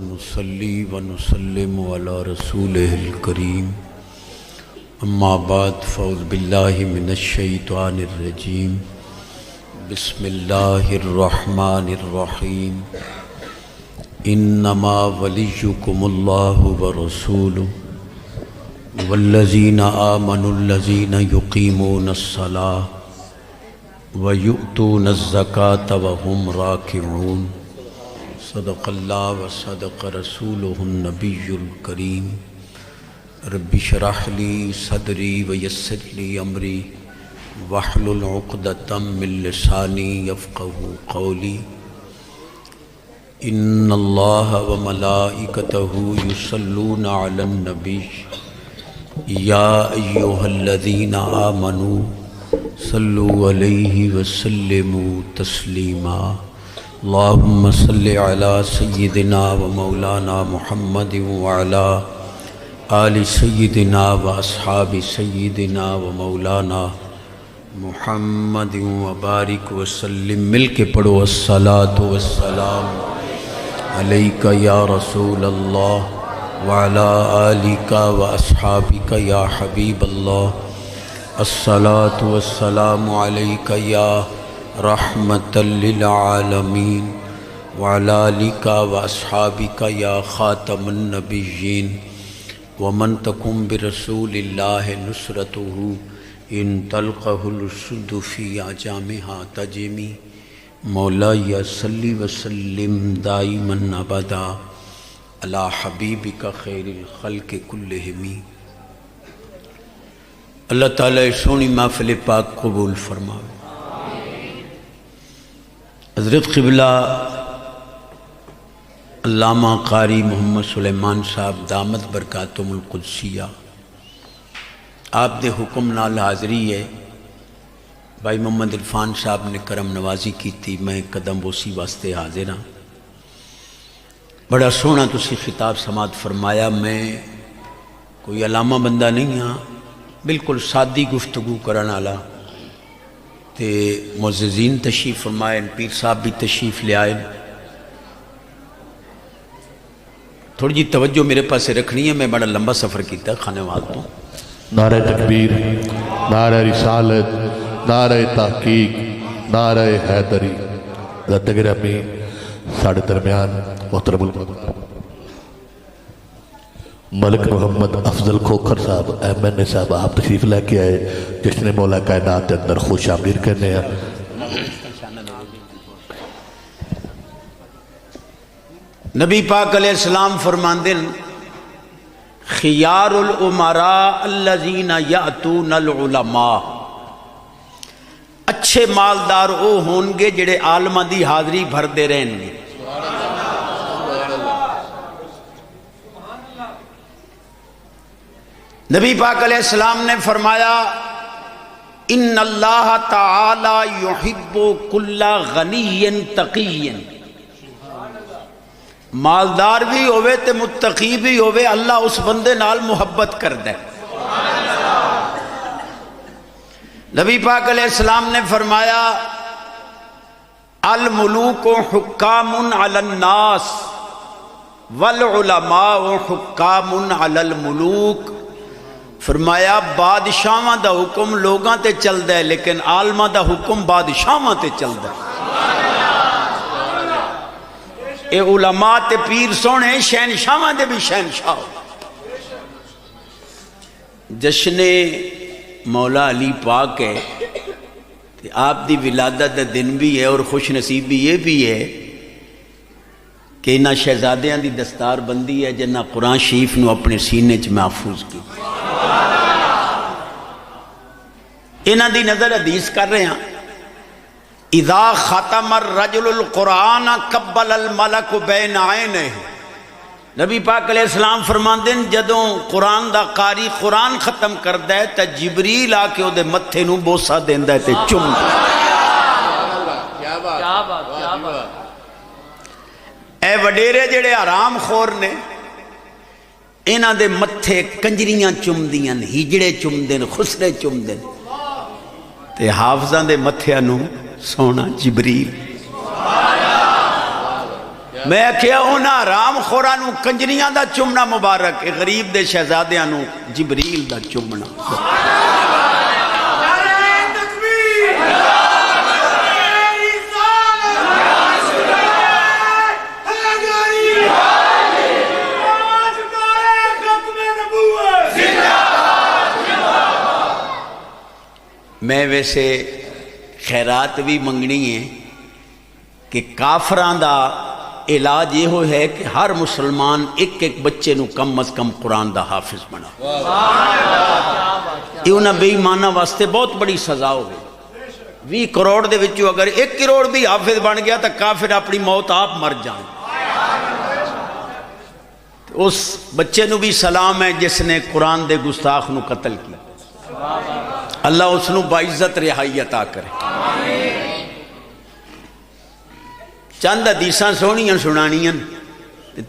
ونصلي ونسلم على رسوله الكريم اما بعد فاعوذ بالله من الشيطان الرجيم بسم الله الرحمن الرحيم انما وليكم الله ورسوله والذين آمنوا الذين يقيمون الصلاة ويؤتون الزكاة وهم راكعون صدق اللہ و صدق رسولہ النبی الکریم رب اشرح لی صدری ویسر لی امری واحلل عقدۃ من لسانی یفقہوا قولی ان اللہ و ملائکتہ یصلون علی النبی یا ایہا الذین آمنوا صلوا علیہ وسلموا تسلیما اللہم صلی علی سیدنا و مولانا محمد وعلی آل سیدنا و اصحاب سیدنا و مولانا محمد وبارک وسلم۔ مل کے پڑھو الصلاۃ والسلام علیک یا رسول اللہ وعلی آلک و اصحابک یا حبیب اللہ، الصلاۃ والسلام علیک یا رحمۃ للعالمین وعلی آلک و اصحابک یا خاتم النبیین ومن تکن برسول اللہ نصرتہ ان تلقہ الاسد فی اعجامہا تجمی مولایا صلی وسلم دائما ابدا علی حبیبک خیر الخلق کلہم۔ اللہ تعالیٰ سونی محفل پاک قبول فرماوے۔ حضرت قبلہ علامہ قاری محمد سلیمان صاحب دامت برکاتہم القدسیہ آپ دے حکم نال حاضری ہے۔ بھائی محمد عرفان صاحب نے کرم نوازی کی تھی، میں قدم بوسی واسطے حاضر ہاں۔ بڑا سونا تسی خطاب سماعت فرمایا۔ میں کوئی علامہ بندہ نہیں ہاں، بالکل سادی گفتگو کرن والا۔ تے معززین تشریف فرمائے، پیر صاحب بھی تشریف لے آئے۔ تھوڑی جی توجہ میرے پاس رکھنی ہے، میں بڑا لمبا سفر کیتا ہے خانے وال تو۔ نعرہ تکبیر، نعرہ رسالت، نعرہ تحقیق، نعرہ حیدری۔ حضرت گرامی ساڑھے درمیان محترم ملک محمد افضل کھوکھر صاحب ایم این اے صاحب آپ تشریف لے کے آئے، جس نے مولا کائنات کے اندر خوش آمدید کرنے ہیں۔ نبی پاک علیہ السلام فرماندے خیار الامراء الذین یاتون العلماء، اچھے مالدار او ہون گے جڑے عالماں دی حاضری بھردے رہن گے۔ نبی پاک علیہ السلام نے فرمایا ان اللہ تعالی یحب کل غنی تقی، مالدار بھی ہوئے تے متقی بھی ہوئے، اللہ اس بندے نال محبت کردہ ہے۔ نبی پاک علیہ السلام نے فرمایا الملوک حکام علی الناس والعلماء حکام علی الملوک۔ فرمایا بادشاہاں دا حکم لوگاں تے چلدا ہے، لیکن عالماں دا حکم بادشاہاں تے چلدا ہے۔ اے علماء تے پیر سونے شہنشاہاں دے بھی شہنشاہ۔ جشن مولا علی پاک ہے، تے آپ دی ولادت دا دن بھی ہے، اور خوش نصیبی یہ بھی ہے کہ انہاں شہزادیاں دی دستار بندی ہے جنہاں قرآن شریف نو اپنے سینے چ محفوظ کی۔ انہاں دی نظر حدیث کر رہے ہیں، اذا ختم الرجل القرآن قبل الملک بین عینہ۔ نبی پاک علیہ السلام فرماندے ہیں جدوں قرآن دا قاری قرآن ختم کردا ہے تے جبریل آ کے اودے متھے نو بوسا دیندا ہے تے چومدا ہے۔ اے وڈیرے جڑے حرام خور نے، انہاں دے متھے کنجریاں چمدیاں، ہجڑے چمدے، خسرے چمدے، تے حافظاں دے متھیاں نو سونا جبریل۔ میں کیا انہاں حرام خوراں نو کنجریاں دا چومنا مبارک، غریب دے شہزادیاں نو جبریل دا چومنا۔ میں ویسے خیرات بھی منگنی ہے کہ کافران دا علاج یہ ہے کہ ہر مسلمان ایک ایک بچے نو کم از کم قرآن دا حافظ بنا۔ یہ انہاں بے ایمانہ واسطے بہت بڑی سزا ہوگی۔ 20 کروڑ دے وچوں اگر 1 کروڑ بھی حافظ بن گیا تو کافر اپنی موت آپ مر جائیں۔ اس بچے نو بھی سلام ہے جس نے قرآن دے گستاخ نو قتل کیا، اللہ اس نو باعزت رہائی عطا کرے۔ چند حدیثاں سونیاں سنانیاں،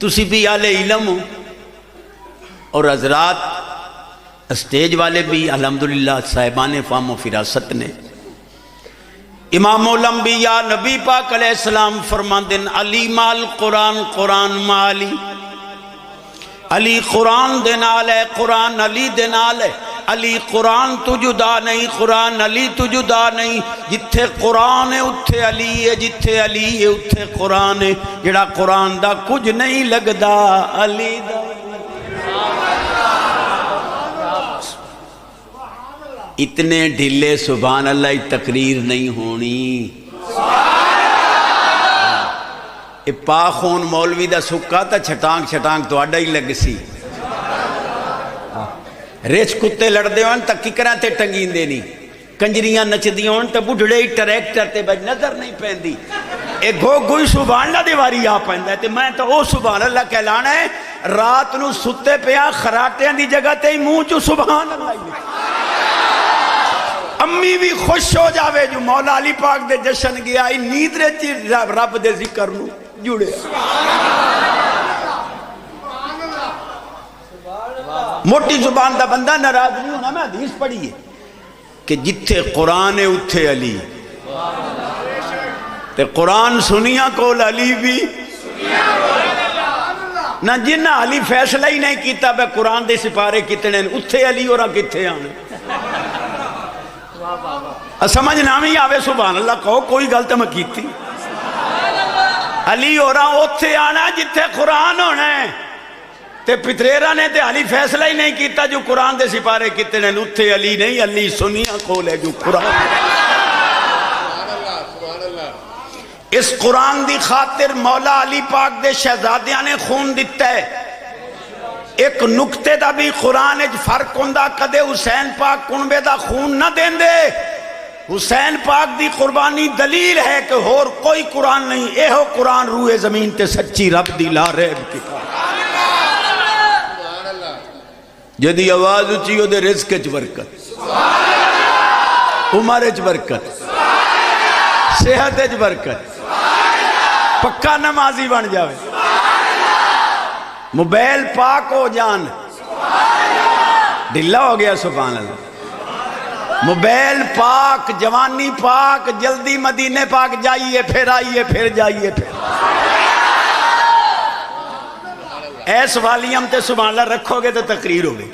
تسی بھی اہل علم ہو اور حضرات اسٹیج والے بھی الحمدللہ صاحبان فہم و فراست نے۔ امام الانبیاء نبی پاک علیہ السلام فرماندن علی مال قرآن، قرآن مالی، علی قرآن دے نال ہے، قرآن علی دے نال ہے، علی قرآن تو جدا نہیں، قرآن علی تو جدا نہیں، جتھے قرآن ہے اتھے علی ہے، جتھے علی ہے اتھے قرآن ہے، جڑا قرآن دا کچھ نہیں لگدا علی دا۔ اتنے ڈھلے سبحان اللہ تقریر نہیں ہونی۔ پاخون مولوی دا سکا تا چھٹانگ چھٹانگ تو اڈا ہی لگ سی، ریچ کتے لڑ دے ہون تا ککران تے ٹنگین دے نہیں، کنجریاں نچ دی ہون تا بڑھڑے ہی ٹریکٹر تے بج نظر نہیں پہن دی، ایک گو گوئی سبحان اللہ دیواری آ پہن دے تے میں تو او سبحان اللہ کہلانا ہے، رات نو ستے پیا خراٹیاں دی جگہ تے ہی منہ چو سبحان اللہ ہی۔ امی بھی خوش ہو جاوے جو مولا علی پاک دے جشن گیا ہی نیند رے چی رب دے ذکر نو جڑے۔ موٹی زبان دا بندہ ناراض نہیں ہونا، میں حدیث پڑھی ہے کہ جتھے قرآن ہے اتھے علی، تے قرآن سنیاں کول علی بھی نہ، جنہ علی فیصلہ ہی نہیں کیتا بے قرآن دے سپارے کتنے اتھے علی اور کتھے آنے۔ سمجھ نامی آوے سبحان اللہ کہو، کوئی غلط میں کیتی، علی اور اتھے آنا جتھے قرآن ہونا ہے، تے پتریرہ نے تے علی فیصلہ ہی نہیں کیتا جو قرآن دے سپارے کتنے اتھے علی نہیں، علی سنیاں کول ہے جو قرآن۔ اس قرآن دی خاطر مولا علی پاک دے شہزادیاں نے خون دیتا ہے۔ ایک نکتے دا بھی قرآن اج فرق ہوندہ، کدے حسین پاک کنبے دا خون نہ دین دے، حسین پاک دی قربانی دلیل ہے کہ اور کوئی قرآن نہیں، اے ہو قرآن روئے زمین تے سچی رب دی لا ریب کتاب، جدی آواز اچھی ہو دے رزق اچ برکت، عمر اچ برکت، صحت اچ برکت، پکا نمازی بن جاوے، موبائل پاک ہو جان، ڈھلا ہو گیا سبحان اللہ، موبائل پاک، جوانی پاک، جلدی مدینے پاک جائیے پھر آئیے پھر جائیے پھر، ایس والیم تے سبحان اللہ رکھو گے تو تقریر ہوگی۔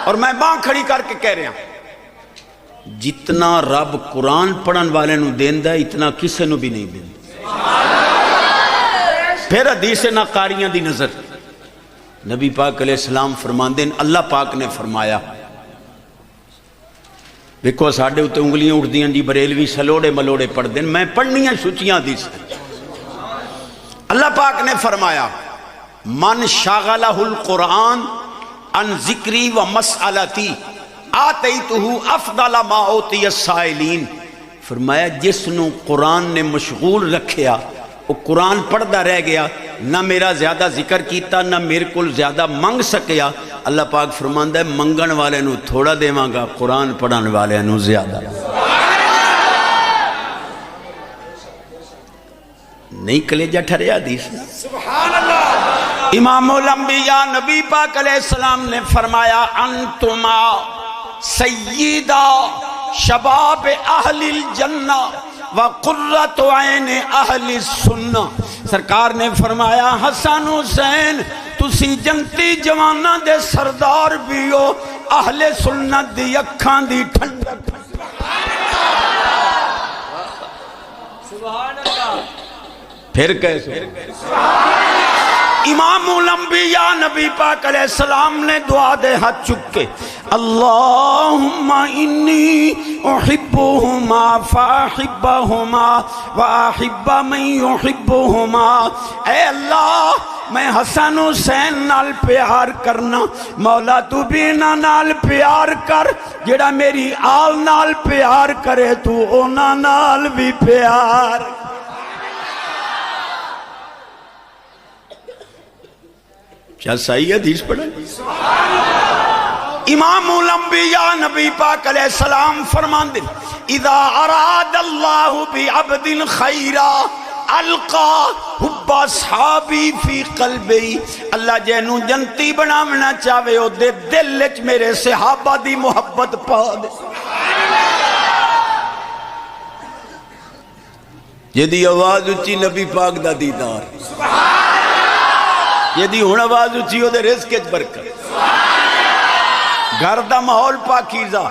اور میں باں کھڑی کر کے کہہ رہا ہوں جتنا رب قرآن پڑھن والے نو دیندہ اتنا کسے نو بھی نہیں دیندہ۔ پھر حدیث ناقاریاں دی نظر، نبی پاک علیہ السلام فرماندین اللہ پاک نے فرمایا، دیکھو ساڑھے ہوتے انگلیاں اٹھ دیاں جی بریلوی سلوڑے ملوڑے پڑھ دیں، میں پڑھنیاں سچیاں حدیث۔ اللہ پاک نے فرمایا من شاغلہ القرآن ان ذکری و مسئلتی آتیتہو افضل ما اوتی السائلین، فرمایا جس نو قرآن نے مشغول رکھیا وہ قرآن پڑھدا رہ گیا، نہ میرا زیادہ ذکر کیتا نہ میرے کل زیادہ منگ سکیا، اللہ پاک فرماندہ ہے منگن والے نو تھوڑا دے مانگا، قرآن پڑھن والے نو زیادہ۔ نہیں کلیجہ ٹھریا حدیث سبحان اللہ۔ امام الانبیاء نبی پاک علیہ السلام نے فرمایا انتما سیدہ شباب اہل الجنہ وقرۃ عین اہل السنہ. سرکار نے فرمایا حسن حسین تسی جنتی جواناں دے سردار بھی ہو، اہل سنت دی اکھاں دی ٹھنڈک. سبحان اللہ. پھر کیسے امام الانبیاء نبی پاک علیہ السلام نے دعا دے ہاتھ چکے اللہم انی احبہما فاحبہما واحب من یحبہما. اے اللہ میں حسن حسین نال پیار کرنا، مولا تو بھی انہاں نال پیار کر، جڑا میری آل نال پیار کرے تو انہاں نال بھی پیار. کیا صحیح حدیث پڑھا؟ امام الانبیاء نبی پاک علیہ السلام فرماندے اذا اراد اللہ بعبد خیرا القا حب اصحابی فی قلبی. اللہ جنوں جنتی بناونا چاہے او دے دل وچ میرے صحابہ دی محبت پا دے. جدی آواز اچھی نبی پاک دا دیدار، جدی ہن آواز اچھی او دے رزق وچ برکت، گھر دا ماحول پاکیزہ،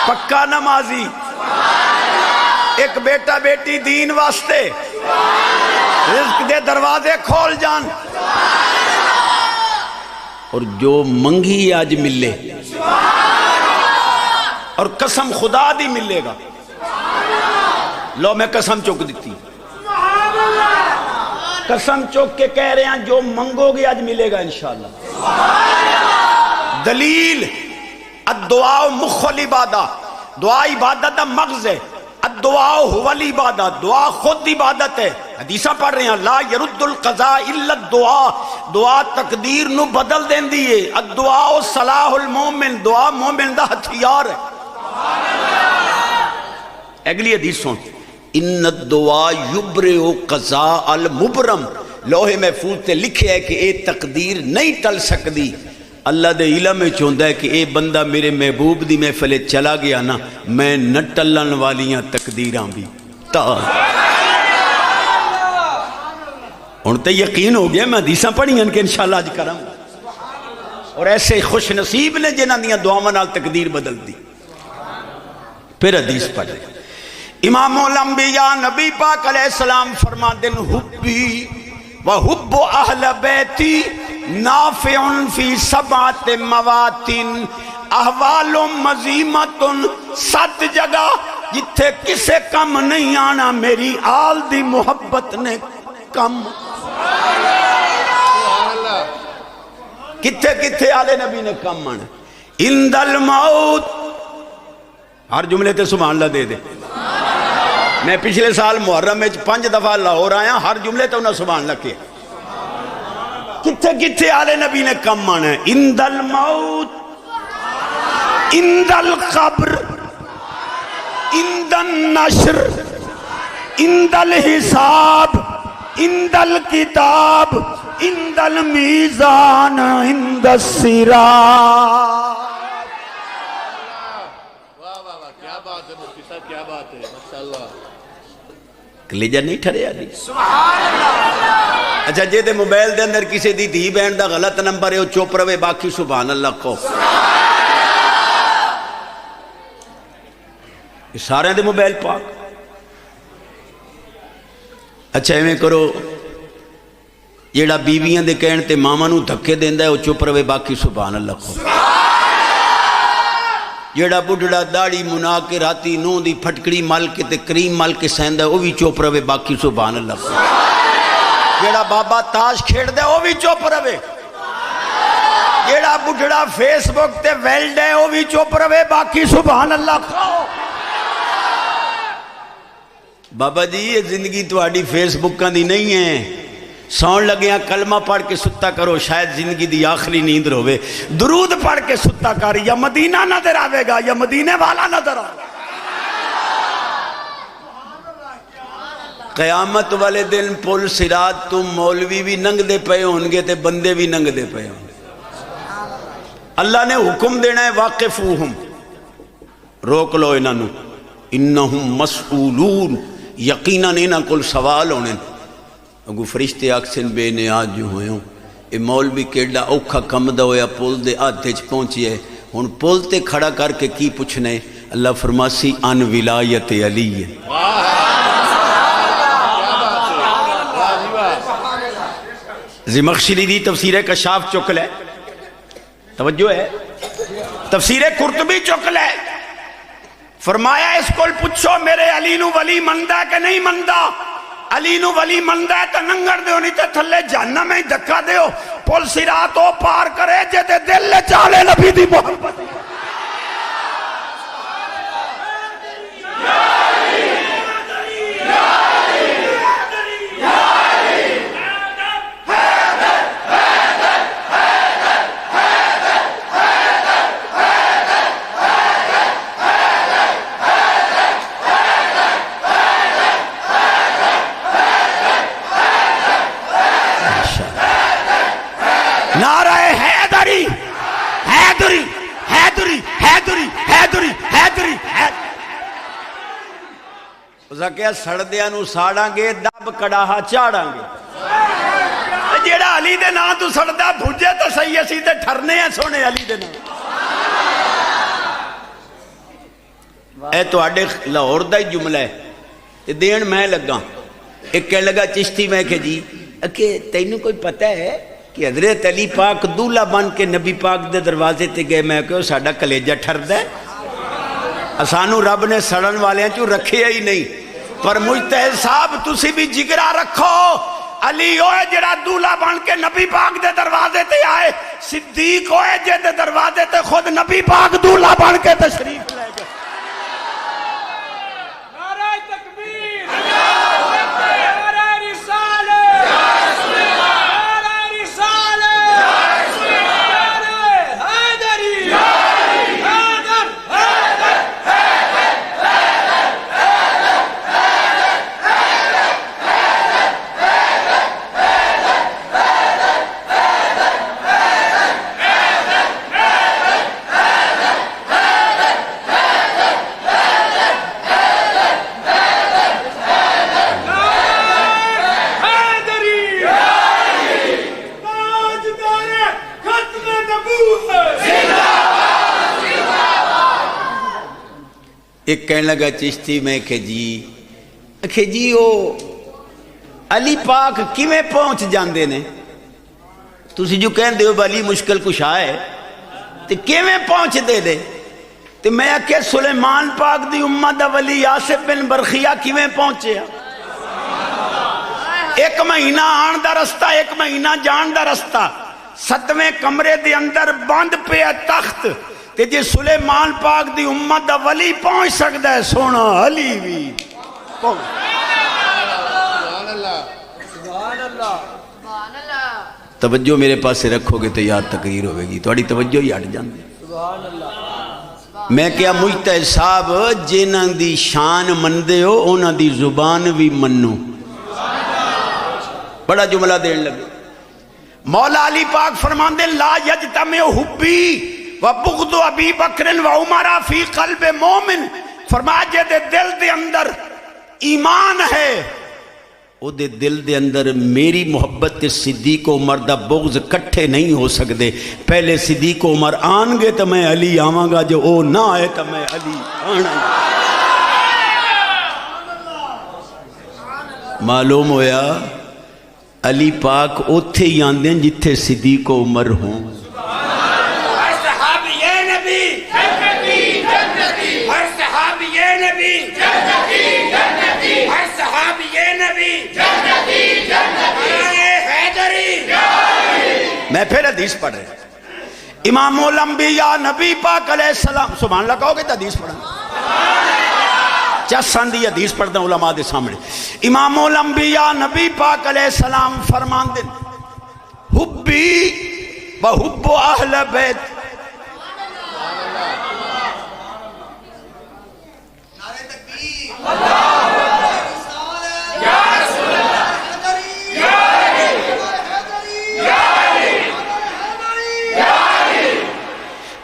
پکا نمازی، ایک بیٹا بیٹی دین واسطے، رزق دے دروازے کھول جان. اور جو منگی آج ملے اور قسم خدا دی ملے گا. لو میں قسم چک دیتی، قسم چک کے کہہ رہے ہیں جو منگو گے آج ملے گا انشاءاللہ. دلیل الدعاء مخ العبادہ، دعا عبادت دا مغز ہے. الدعاء هو العبادہ، دعا خود عبادت ہے. حدیثہ پڑھ رہے ہیں لا يرد القضاء الا الدعاء، دعا تقدیر نو بدل دین دیئے. الدعاء صلاح المومن، دعا مومن دا ہتھیار ہے. اگلی حدیث سن ان الدعاء یبرئ قضاء المبرم. لوہے محفوظ تے لکھے ہے کہ اے تقدیر نہیں ٹل سکدی. اللہ دے علم میں چوندہ ہے کہ اے بندہ میرے محبوب دی محفل چلا گیا نا، میں نہ ٹلن والیاں تقدیراں بھی ٹال. ہن تے یقین ہو گیا میں حدیثاں پڑھی ہیں کہ انشاءاللہ اج کرم. اور ایسے خوش نصیب نے جنہاں دیاں دعاواں نال تقدیر بدل دی. پھر حدیث پڑھ امام الانبیاء نبی پاک علیہ السلام فرماتے ہیں حبی و حب اہل بیتی نافع فی سبعت مواتن احوال مزیمت. 7 جگہ جتھے کسے کم نہیں آنا میری آل دی محبت نے کم. کتھے کتھے آلے نبی نے کم آنا. عند الموت، ہر جملے تے سبحان اللہ دے دے. میں پچھلے سال محرم میں 5 دفعہ لاہور آیا، ہر جملے تے انہاں سبحان اللہ کیا. کتھے کتھے آلے نبی نے کم آنا ہے. عند الموت، عند القبر، عند النشر، عند الحساب، عند الکتاب، عند المیزان، عند الصراط. کیا بات ہے ماشاءاللہ. کلیجہ نہیں ٹھرے آدھی. اچھا جے دے موبائل دے اندر کسی دی دھی بہن دا غلط نمبر ہے وہ چپ روے، باقی سبحان اللہ کو. یہ سارے دے موبائل پاک. اچھا ایویں کرو جیڑا بیویاں دے کہن تے ماما نو دھکے دیندا ہے وہ چپ روے، باقی سبحان اللہ کو. جیڑا بڑھڑا داڑھی منا کے راتی نو دی پھٹکڑی مل کے تے کریم مل کے سیندا ہے وہ بھی چپ روے، باقی سبحان اللہ کو. جیڑا بابا تاش کھیڑ دے وہ بھی چپ روے. جیڑا بڑھڑا فیس بک تے ویلڈ ہے وہ بھی چپ روے، باقی سبحان اللہ کو. بابا جی یہ زندگی تہاڈی فیس بکاں دی نہیں ہے. سون لگیاں کلمہ پڑھ کے ستا کرو، شاید زندگی دی آخری نیند روے. درود پڑھ کے ستا کر، یا مدینہ نظر آوے گا یا مدینے والا نظر آوے گا. قیامت والے دن پل صراط تم مولوی بھی ننگ دے پئے ہون گے تے بندے بھی ننگ دے پئے ہون گے. اللہ نے حکم دینا ہے واقفوہم، روک لو انہاں نو. انہم مسئولون، یقیناً انہاں کل سوال ہونے۔ اگو فرشتے آکسن بے نیاز جو ہوئے ہوں، اے مولوی کیڑا اوکھا کم دا ہویا پول دے آدھے چ پہنچی ہے، ہن پول تے کھڑا کر کے کی پوچھنے؟ اللہ فرماسی ان ولایت علی ہے۔ زمخشری دی تفسیر کشاف چک لے، توجہ ہے، تفسیر قرطبی چک لے، فرمایا اس کو پوچھو میرے علی نو ولی مندہ کہ نہیں مندہ؟ علی نو ولی مندہ ہے تو ننگڑ دیو نہیں تے تھلے جہنم میں دھکا دیو، پل صراط او پار کرے جے دے دل لے چالے نبی دی محبت۔ نعرہ حیدری حیدری حیدری حیدری حیدری حیدری۔ اسا کیا سڑدیاں نو ساڑاں گے دب کڑاہا چاڑاں گے، جیڑا علی دے نا تو سڑدا بھجے تو صحیح اسی تے ٹھرنے ہیں سونے علی دے نا۔ اے تو آڈے لاہور دا ہی جملہ ہے، دین میں لگا، ایک کہنے لگا چشتی میں کہ جی کہ تینوں کوئی پتہ ہے کہ حضرت علی پاک دولہ بن کے نبی پاک دے دروازے تے گئے؟ میں کہو ساڑا کلیجہ ٹھرد ہے، اسانو رب نے سڑن والے ہیں چو رکھے ہی نہیں۔ پر مجتہد صاحب تسی بھی جگرہ رکھو، علی ہوئے جڑا دولہ بن کے نبی پاک دے دروازے تے آئے، صدیق ہوئے جے دے دروازے تے خود نبی پاک دولہ بن کے تشریف لے گئے۔ نعرہ تکبیر، نعرہ رسالت، نعرہ رسالت، نعرہ حیدری، حیدر، ایک کہنے لگا چشتی میں کہ جی وہ علی پاک کیویں پہنچ جاندے نے؟ تسی جو کہن دے ہو علی مشکل کشا ہے تے کیویں پہنچ دے دے؟ تے میں کہ سلیمان پاک دی امت دا ولی آصف بن برخیہ کیویں پہنچے؟ ایک مہینہ آن دا رستہ، ایک مہینہ جان دا رستہ، 7ویں کمرے دے اندر بند پہ تخت، تے جے سلیمان پاک دی امت دا ولی پہنچ سکتا ہے، سونا علی بھی پہنچ۔ توجہ میرے پاس سے رکھو گے تو یاد تقریر ہوئے گی، تھوڑی توجہ ہی ہٹ جاندی۔ میں کیا مجتہد صاحب جنہاں دی شان مندے ہو انہاں دی زبان بھی منو۔ بڑا جملہ دین لگے، مولا علی پاک فرماندے لا یجتمع حبی وبغض ابی بکر وعمر فی قلب مومن، فرمایا جے دے دل دے اندر ایمان ہے او دے دل دے اندر میری محبت صدیق عمر دا بغض کٹھے نہیں ہو سکدے۔ پہلے صدیق عمر آن گے تو میں علی آواں گا، جو او نہ آئے تو میں علی آنا۔ معلوم ہویا علی پاک اوتھے ہی آندے جتھے صدیق عمر ہوں۔ میں پھر حدیث پڑھ رہے ہیں، امام الانبیاء نبی پاک علیہ السلام، سبحان اللہ کہو گے تو حدیث پڑھا، چسن دی حدیث پڑھتا ہوں علماء دے سامنے۔ امام الانبیاء نبی پاک علیہ السلام فرمان دے حبی و حب اہل بیت،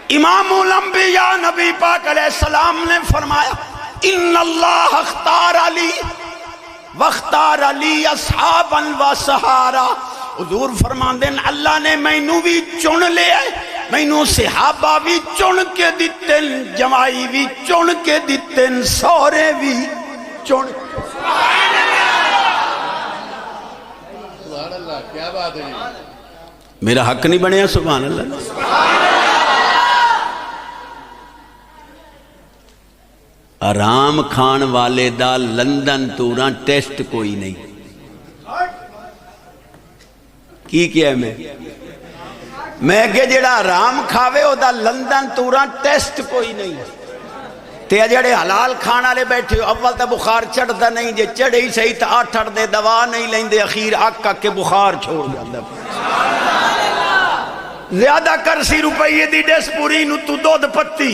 امام الانبیاء نبی پاک علیہ السلام نے فرمایا ان اللہ اختار علی واختار علی اصحابا و سہارا. حضور فرماندے ہیں اللہ نے مینوں بھی چن لیا، مینوں صحابہ بھی چن کے دتے، جمائی بھی چن کے دتے، سورے بھی چن. سبحان اللہ، کیا بات ہے. میرا حق نہیں بنیا سبحان اللہ. آرام کھان والے دا لندن توراں ٹیسٹ کوئی نہیں. کی کیا میں کہ جڑا آرام کھاوے او دا لندن توراں ٹیسٹ کوئی نہیں. تے جڑے حلال کھان والے بیٹھے اول تے بخار چڑھدا نہیں، جے چڑھے ہی صحیح تے 8 دے دوا نہیں لیندے، اخیر اک کے بخار چھوڑ جاندا. زیادہ کرسی روپیے دی ڈس پوری نو تو دودھ پتی.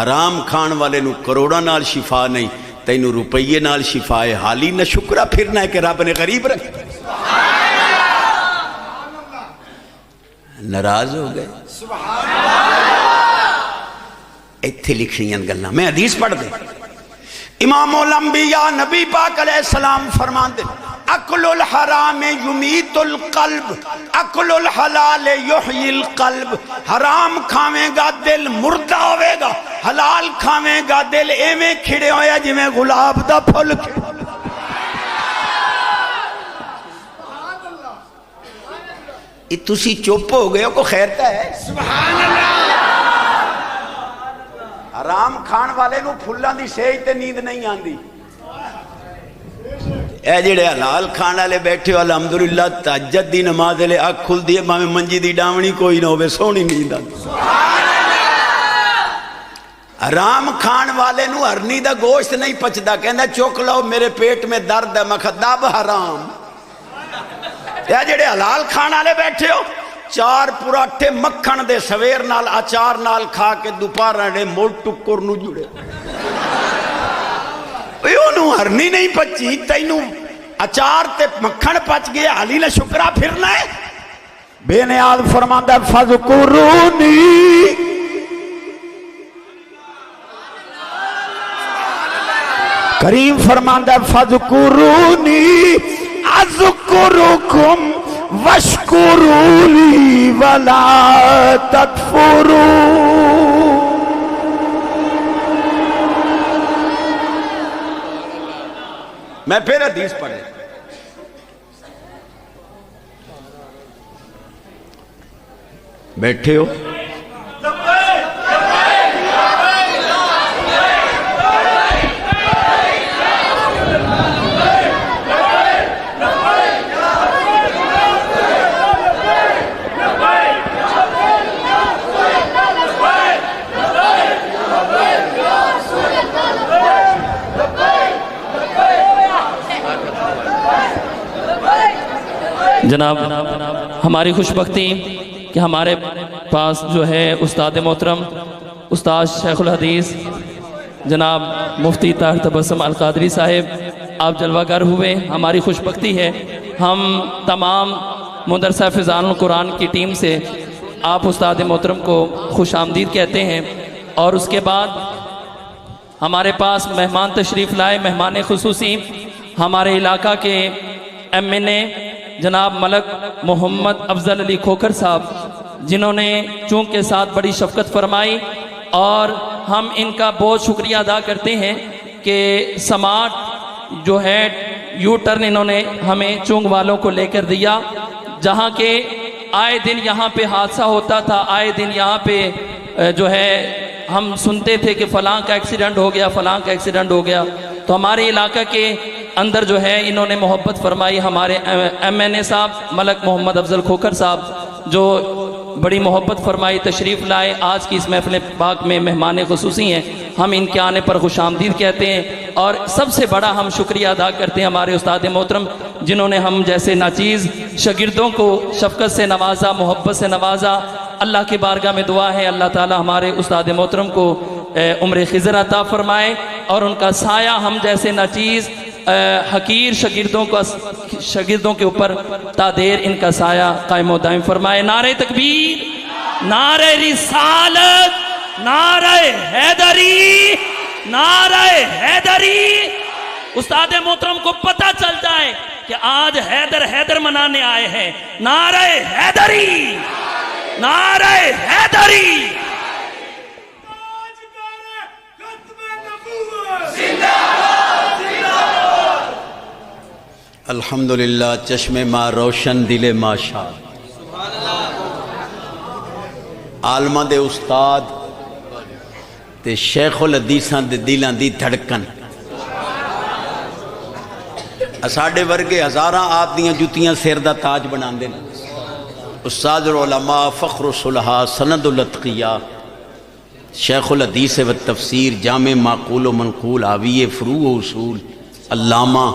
آرام کھان والے نو کروڑاں نال شفا نہیں، تینو روپیے نال شفا ہے. حالی نہ شکرہ پھرنا ہے کہ رب نے غریب رکھا. ناراض ہو گئے. ایتھے لکھیاں گلاں میں حدیث پڑھ دے. امام الانبیاء نبی پاک علیہ السلام فرماندے اکل الحرام یمیت القلب اکل الحلال یحیی القلب. حرام کھاویں گا دل مردہ ہوئے گا، حلال کھاویں گا دل ایویں کھڑے ہویا جی میں گلاب دا پھل کھڑے. تسی چپ ہو گئے ہو کو خیرتا ہے. سبحان اللہ. حرام کھان والے نو پھلاں دی سیج تے نیند نہیں آندی. اے جڑے حلال کھان والے بیٹھے ہو الحمدللہ تہجد دی نماز لے اکھ کھل دی بھاویں منجی دی ڈاونی کوئی نہ ہوے سونی نیند آندی. حرام کھان والے نو ہرنی دا گوشت نہیں پچدا، کہندا چک لو میرے پیٹ میں درد ہے. میں کہا دب حرام. اے جڑے حلال کھان والے بیٹھے ہو 4 پراٹھے مکھن دے سویر نال اچار نال کھا کے دوپہر نے مول ٹکر نو جڑے. نو ہرنی نہیں پچی، تینو اچار تے مکھن پچ گئے، حالی نہ شکرہ پھرنا ہے. بے نیاز فرماندہ فذکرونی کریم فرماندہ فذکرونی اذکرکم واشکروا لی ولا تکفرون. میں پھر حدیث پڑھے. بیٹھے ہو جناب ہماری خوش بختی کہ ہمارے پاس جو ہے استاد محترم استاد شیخ الحدیث جناب مفتی طاہر تبسم القادری صاحب آپ جلوہ گر ہوئے. ہماری خوش بختی ہے ہم تمام مدرسہ فضان القرآن کی ٹیم سے آپ استاد محترم کو خوش آمدید کہتے ہیں. اور اس کے بعد ہمارے پاس مہمان تشریف لائے، مہمان خصوصی ہمارے علاقہ کے MNA جناب ملک محمد افضل علی کھوکھر صاحب، جنہوں نے چونک کے ساتھ بڑی شفقت فرمائی، اور ہم ان کا بہت شکریہ ادا کرتے ہیں کہ سمارٹ جو ہے یو ٹرن انہوں نے ہمیں چونک والوں کو لے کر دیا، جہاں کے آئے دن یہاں پہ حادثہ ہوتا تھا، آئے دن یہاں پہ جو ہے ہم سنتے تھے کہ فلاں کا ایکسیڈنٹ ہو گیا، فلاں کا ایکسیڈنٹ ہو گیا. تو ہمارے علاقہ کے اندر جو ہے انہوں نے محبت فرمائی. ہمارے MNA صاحب ملک محمد افضل کھوکھر صاحب جو بڑی محبت فرمائی، تشریف لائے، آج کی اس محفل پاک میں مہمان خصوصی ہیں. ہم ان کے آنے پر خوش آمدید کہتے ہیں. اور سب سے بڑا ہم شکریہ ادا کرتے ہیں ہمارے استاد محترم جنہوں نے ہم جیسے ناچیز شاگردوں کو شفقت سے نوازا، محبت سے نوازا. اللہ کی بارگاہ میں دعا ہے اللہ تعالی ہمارے استاد محترم کو عمر خضر عطا فرمائے اور ان کا سایہ ہم جیسے ناچیز حقیر شاگردوں کے اوپر تا دیر ان کا سایہ قائم و دائم فرمائے. نعرہ تکبیر، نعرہ رسالت، نعرہ حیدری، نعرہ حیدری. استاد محترم کو پتہ چل جائے کہ آج حیدر منانے آئے ہیں. نعرہ حیدری، نعرہ حیدری. الحمدللہ چشم ماں روشن دل ماں شاد. عالماں دے استاد تے شیخ الحدیثاں دے دلاں دی دھڑکن. ساڈے ورگے ہزاراں آپ دیاں جتیاں سر دا تاج بناندے نے. استاد العلماء، فخر الصلحاء، سند الاتقیاء، شیخ الحدیث و تفسیر، جامع معقول و منقول، حاوی فروع و اصول، علامہ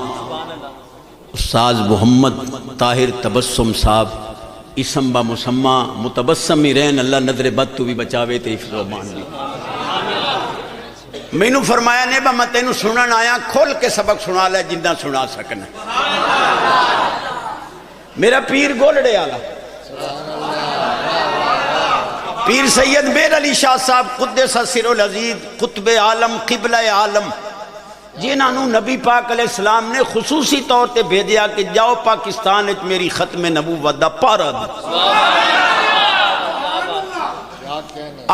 استاد محمد طاہر تبسم صاحب، اسم با مسمہ متبسم ہی رہن. اللہ نظر بد تو بھی بچاوے تے حفظ و امان بھی. میں نو فرمایا نے با میں تینو سنن آیا، کھول کے سبق سنا لے جنہ سنا سکنا. میرا پیر گولڑے آلا پیر سید میر علی شاہ صاحب قدس سر العزیز، قطب عالم، قبلہ عالم، جنہاں نو نبی پاک علیہ السلام نے خصوصی طور تے بھیجیا کہ جاؤ پاکستان وچ میری ختم نبوت دا پارا دو.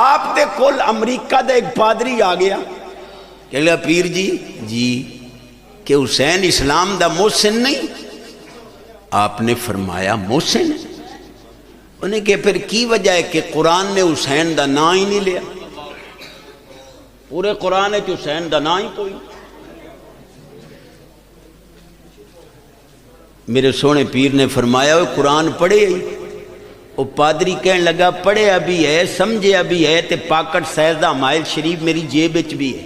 آپ دے کول امریکہ دے ایک پادری آ گیا کہ لیا پیر جی کہ حسین اسلام دا محسن نہیں. آپ نے فرمایا محسن؟ انہیں کہ پھر کی وجہ ہے کہ قرآن نے حسین دا نا ہی نہیں لیا؟ پورے قرآن ہے کہ حسین دا نا ہی کوئی. میرے سونے پیر نے فرمایا وہ قرآن پڑھے ہی. وہ پادری کہنے لگا پڑھے ابھی ہے، سمجھے ابھی ہے، تے پاکٹ سیدہ مائل شریف میری جیب وچ بھی ہے.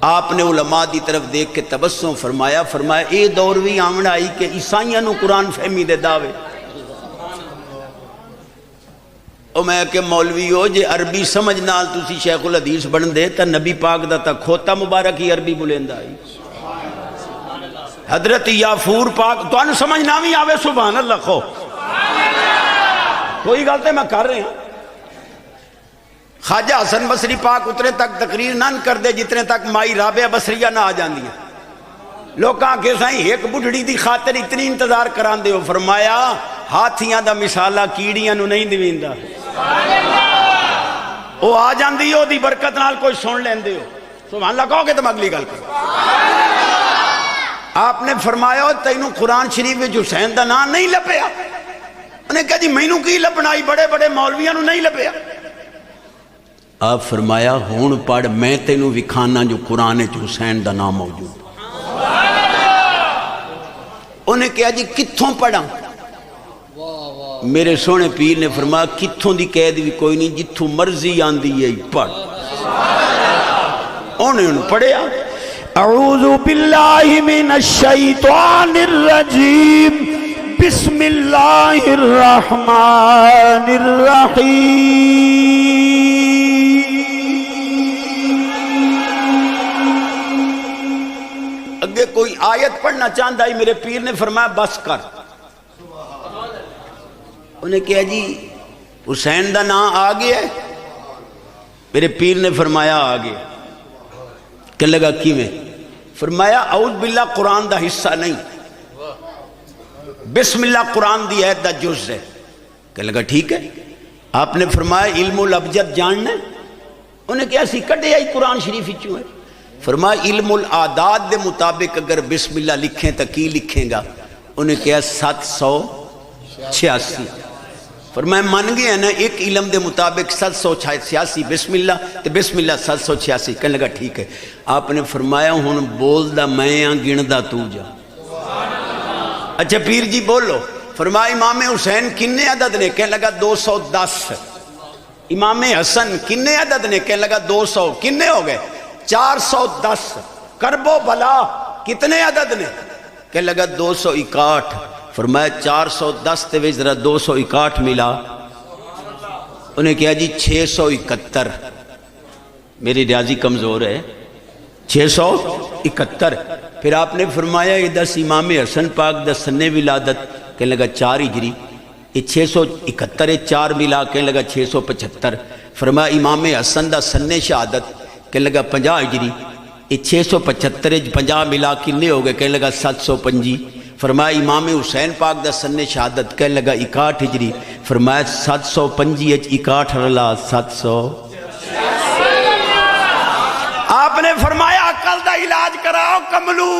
آپ نے علماء دی طرف دیکھ کے تبسم فرمایا اے دور بھی آمن آئی کہ عیسائیاں نو قرآن فہمی دے دعوے. او میں کہ مولوی ہو جے عربی سمجھ نال تسی شیخ الحدیث بن دے تا نبی پاک دا تا کھوتا مبارک ہی عربی بلند آئی. حضرت یافور پاک تو انو سمجھ نامی آوے سبحان اللہ خو کوئی غلطے میں کر رہے ہیں. خواجہ حسن بصری پاک اتنے تک تقریر نہ کر دے جتنے تک مائی رابعہ بصریہ نہ آ جاندی ہیں. لوکاں کے سائیں ایک بڑھڑی دی خاطر اتنی انتظار کران دے ہو. فرمایا ہاتھیاں دا مثالہ کیڑیاں نو نہیں دیویندا. وہ آ جاندی ہو دی برکت نال کوئی سن لین دے ہو. سبحان اللہ کہو گے تو اگلی گل کرو. آپ نے فرمایا تینوں قرآن شریف میں حسین دا نام نہیں لپیا. انہیں کہا جی مینوں کی لپنائی بڑے بڑے مولویاں نو نہیں لپیا. آپ فرمایا ہون پڑھ میں تینوں وکھانا جو قرآن وچ حسین دا نام موجود. انہیں کہا جی کتھوں پڑھا؟ میرے سونے پیر نے فرمایا کتھوں دی قید بھی کوئی نہیں، جتھوں مرضی آندی ہے پڑھ. انہیں پڑھیا اعوذ باللہ من الشیطان الرجیم بسم اللہ الرحمن الرحیم. اگے کوئی آیت پڑھنا چاہتا ہی میرے پیر نے فرمایا بس کر. انہیں کہا جی حسین دا نام آ گیا ہے؟ میرے پیر نے فرمایا آ گیا. کہ لگا کی میں؟ فرمایا اعوذ باللہ قرآن دا حصہ نہیں، بسم اللہ قرآن دی عہد دا جز ہے. کہ لگا ٹھیک ہے. آپ نے فرمایا علم الابجد جاننا ہے؟ انہیں کہا سی کٹے آئی قرآن شریف چوں ہے. فرمایا علم العادات دے مطابق اگر بسم اللہ لکھیں تو کی لکھیں گا؟ انہیں کہا 786. فرمایا من گئے ہیں نا ایک علم دے مطابق 786 بسم اللہ تے بسم اللہ 786. کہنے لگا ٹھیک ہے. آپ نے فرمایا ہن بول دا میں ہاں گن دا تو جا. اچھا پیر جی بولو. فرمایا امام حسین کنے عدد نے؟ کہنے لگا 210. امام حسن کنے عدد نے؟ کہنے لگا 200. کنے ہو گئے؟ 410. کرب و بلا کتنے عدد نے؟ کہنے لگا 261. فرمایا 410 تے وچ ذرا 261 ملا. انہیں کہا جی 671. میری ریاضی کمزور ہے. 671. پھر آپ نے فرمایا یہ 10 امام حسن پاک دا سن ولادت. کہنے لگا 4 ہجری. یہ 671 4 ملا. کہنے لگا 675. فرمایا امام حسن دا سن شہادت. کہنے لگا 50 ہجری، یہ 675 50 ملا کنے ہو گئے؟ کہنے لگا 725۔ فرمایا امام حسین پاک دا سن شہادت؟ کہنے لگا 61 ہجری۔ فرمایا 725 61 رلا 700۔ آپ نے فرمایا عقل دا علاج کراؤ کملو،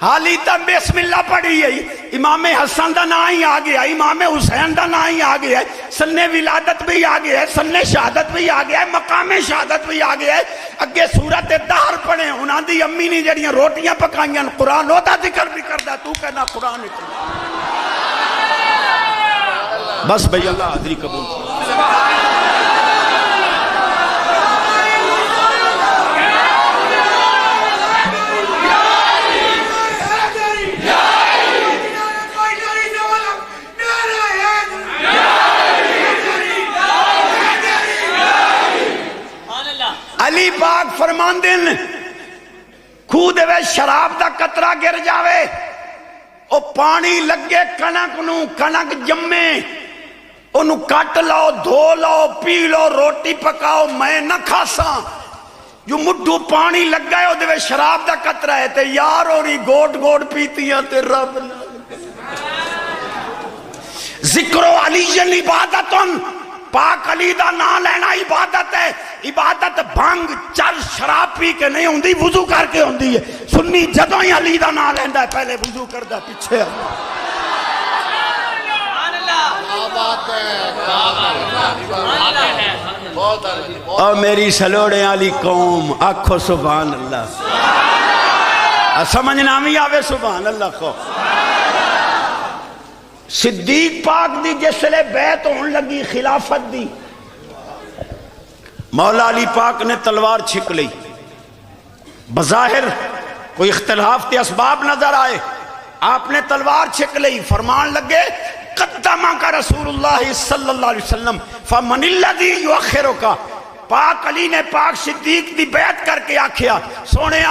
حالی تم بسم اللہ پڑھی ہے، امام حسن دا نا ہی آ گیا، امام حسین دا نا ہی آ گیا ہے، سن ولادت بھی آ گیا ہے، سن شہادت بھی آ گیا ہے، مقام شہادت بھی آ گیا ہے۔ اگے سورت دہر پڑھیں، انہاں دی امی نے جڑیاں روٹیاں پکائیاں، قرآن ہوتا ذکر بھی کردا، تو کہنا قرآن اتنا۔ بس بھئی اللہ حاضری قبول کرے۔ علی پاک فرماندن کھو دے وے شراب دا قطرہ گر جاوے، او پانی لگے کنک نو، کنک جمے، انو کٹ لو، دھو لو، پی لو، روٹی پکاؤ، میں نہ کھاساں۔ جو مڈھو پانی لگ گئے او دے وے شراب دا قطرہ ہے تے یار اوری گوٹ گوٹ پیتیاں تے رب نہ۔ ذکر و علی جن عبادتن، پاک علی دا نام لینا عبادت ہے۔ عبادت بھنگ چل شراب پی کے نہیں ہوندی، وضو کر کے ہوندی ہے۔ سنی جدوں ہی علی دا نام لیندا ہے پہلے وضو کردا پیچھے۔ اور میری سلوڑے والی قوم آکھو سبحان اللہ، سمجھنا بھی آوے سبحان اللہ کو۔ صدیق پاک دی جس لے بیعت ہون لگی خلافت دی، مولا علی پاک نے تلوار چھک لی، بظاہر کوئی اختلاف تے اسباب نظر آئے، آپ نے تلوار چھک لی، فرمان لگے قدمہ کا رسول اللہ صلی اللہ علیہ وسلم فمن الذی یؤخرک۔ پاک علی نے پاک صدیق دی بیعت کر کے آکھیا سونے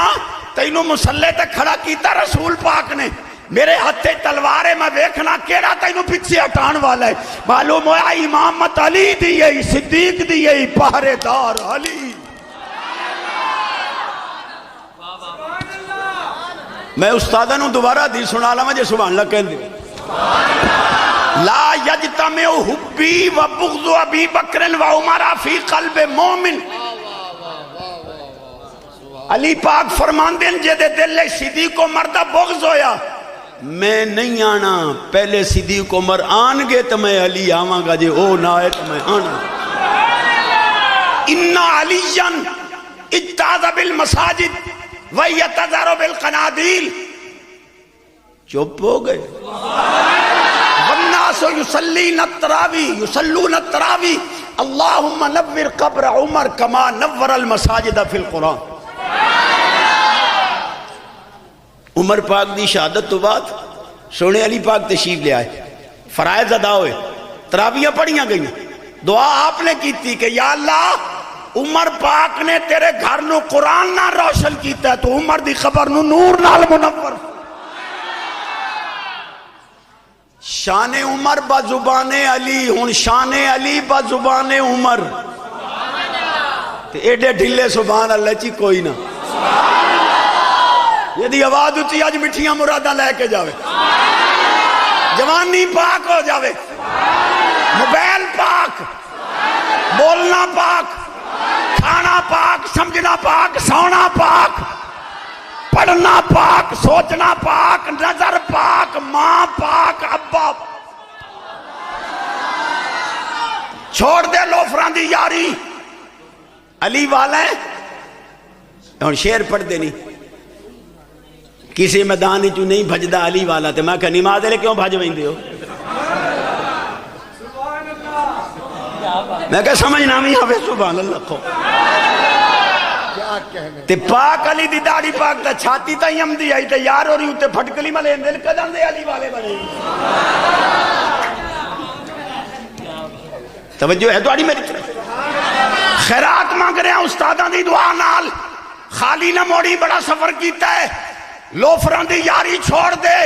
تینوں مسلح تے کھڑا کیتا رسول پاک نے، میرے ہتھے تلوارے میں ویکھنا کیڑا تینوں پیچھے ہٹان والا ہے۔ معلوم ہوا امامت علی دی ہے، صدیق دی ہے، پہرے دار علی۔ میں استادہ نو دوبارہ دی سنا لا مجھے سبحان اللہ کہن دے۔ لا یجتمع حبی و بغض ابی بکر و عمر فی قلب مومن۔ علی پاک فرماندن جے دے دل صدیق عمر دا بغض ہویا، میں نہیں آنا، پہلے صدیق عمر آن گے تو میں علی آواں گا، جے او نہ آئے تو میں آنا۔ ان علیاً اجتاز بالمساجد ویتظہر بالقنادیل۔ چپ ہو گئے۔ والناس یصلون التراوی اللہم نور قبر عمر کما نور المساجد فی القرآن۔ عمر پاک دی شہادت تو بعد سونے علی پاک تشریف لے آئے، فرائض ادا ہوئے، تراویاں پڑھیاں گئیں، دعا آپ نے کی تھی کہ یا اللہ عمر پاک نے تیرے گھر نو قرآن نہ روشن کیتا ہے تو عمر دی خبر نو نور نال منور۔ شان عمر با زبان علی، ہن شان علی با زبان عمر، تے ایڈے ڈھلے سبحان اللہ چی کوئی نہ۔ یہ دی آواز اچھی آج مٹھیاں مرادہ لے کے جاوے، جوانی پاک ہو جاوے، موبائل پاک، بولنا پاک، کھانا پاک، سمجھنا پاک، سونا پاک، پڑھنا پاک، سوچنا پاک، نظر پاک، ماں پاک، ابا۔ چھوڑ دے لوفران دی یاری، علی والا ہے۔ اور شعر پڑھ دے نہیں، کسی میدان ہی تو نہیں بھجدہ علی والا، تے میں کہ نماز لے کیوں بھج ویندے ہو؟ میں کہ سمجھنا بھی ہوئے سبحان اللہ کو۔ تے پاک علی دی داڑی پاک تا چھاتی تا یم دی آئی تے یار اور یوں تے پھٹکلی ملے دل قدم دے علی والے بنے۔ توجہ ہے دواری میری طرف۔ خیرات مانگ رہے ہیں استاداں دی دعا نال، خالی نہ موڑی بڑا سفر کیتا ہے، لوفران دی یاری چھوڑ دے،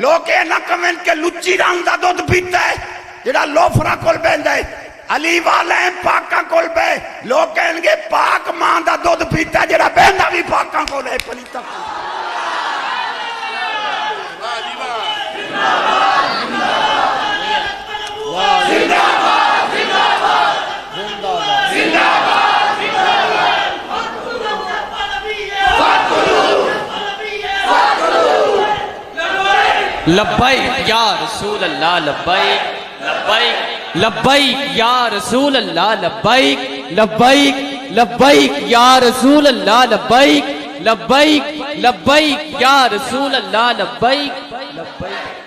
لوگ اے نہ کمنٹ کے لچی رنگ دا دودھ پیتا ہے، جڑا لوفران کول بہندا ہے۔ علی والے پاکاں کول بے لوگ کہیں گے پاک ماں دا دودھ پیتا جڑا بہندا بھی پاکاں کول ہے پلیتا لبیک یا رسول اللہ لبیک لبیک لبیک یا رسول اللہ لبیک لبیک لبیک یا رسول اللہ لبیک لبیک لبیک یا رسول اللہ لبیک لبیک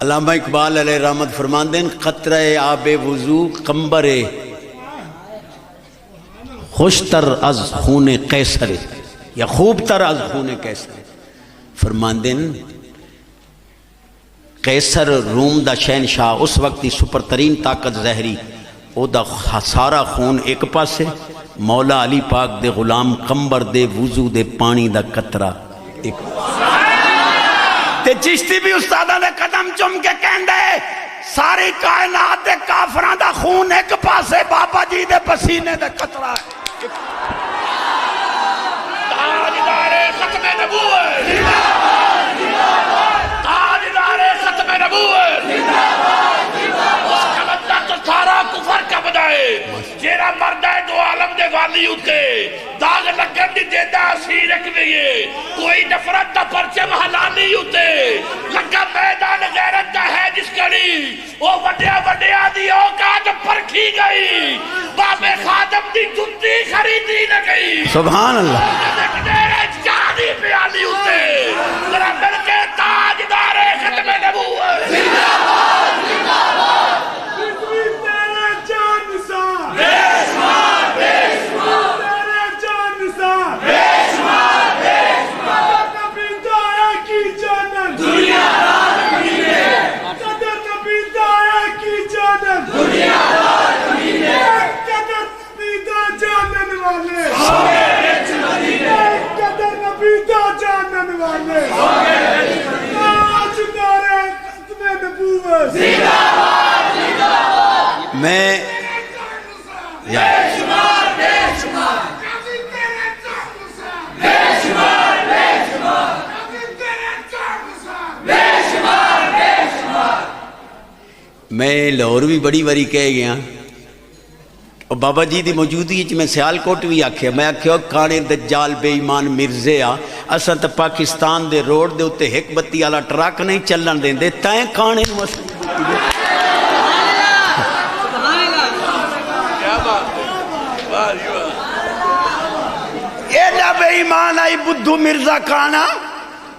علامہ اقبال علیہ رحمت فرماندے ہیں قطرہ آب وضو قمبر خوشتر از خون قیصر یا خوبتر از خون قیصر فرماندے ہیں قیصر روم دا شہنشاہ اس وقت دی سپر ترین طاقت زہری او دا سارا خون ایک پاسے مولا علی پاک دے غلام قمبر دے وضو دے پانی دا قطرہ ایک تے چشتی بھی استادہ نے قدم چم کے کہندے ساری کائنات دے کافران دا خون ایک پاسے بابا جی دے پسینے دے قطرہ ہے تاجدار ختم نبوت تاجدار ختم نبوت اس کلندہ تو سارا کفر کا بدائے جیرا مردہ دو عالم دے والی ہوتے داغ لگن دی دیدہ اسی رکھوئے کوئی نفرت دا پرچم حلالی ہوتے لگا میدان غیرت دا ہے جس کری وہ وڈیا وڈیا دی اوقات پرکھی گئی باب خادم دی جنتی خریدی نہ گئی سبحان اللہ جانی پیالی ہوتے ذرا مل کے تاجدار ختم نبوت میں میں لاہور بھی بڑی باری کہہ گیا اور بابا جی دی موجودگی چ میں سیالکوٹ بھی آکھیا میں آکھیا کانے دجال بے ایمان مرزے آ اساں تے پاکستان دے روڈ دے اوتے ایک بتی والا ٹرک نہیں چلن دیندے تائیں کانے یہ جا بے ایمان آئی بدھو مرزا کانا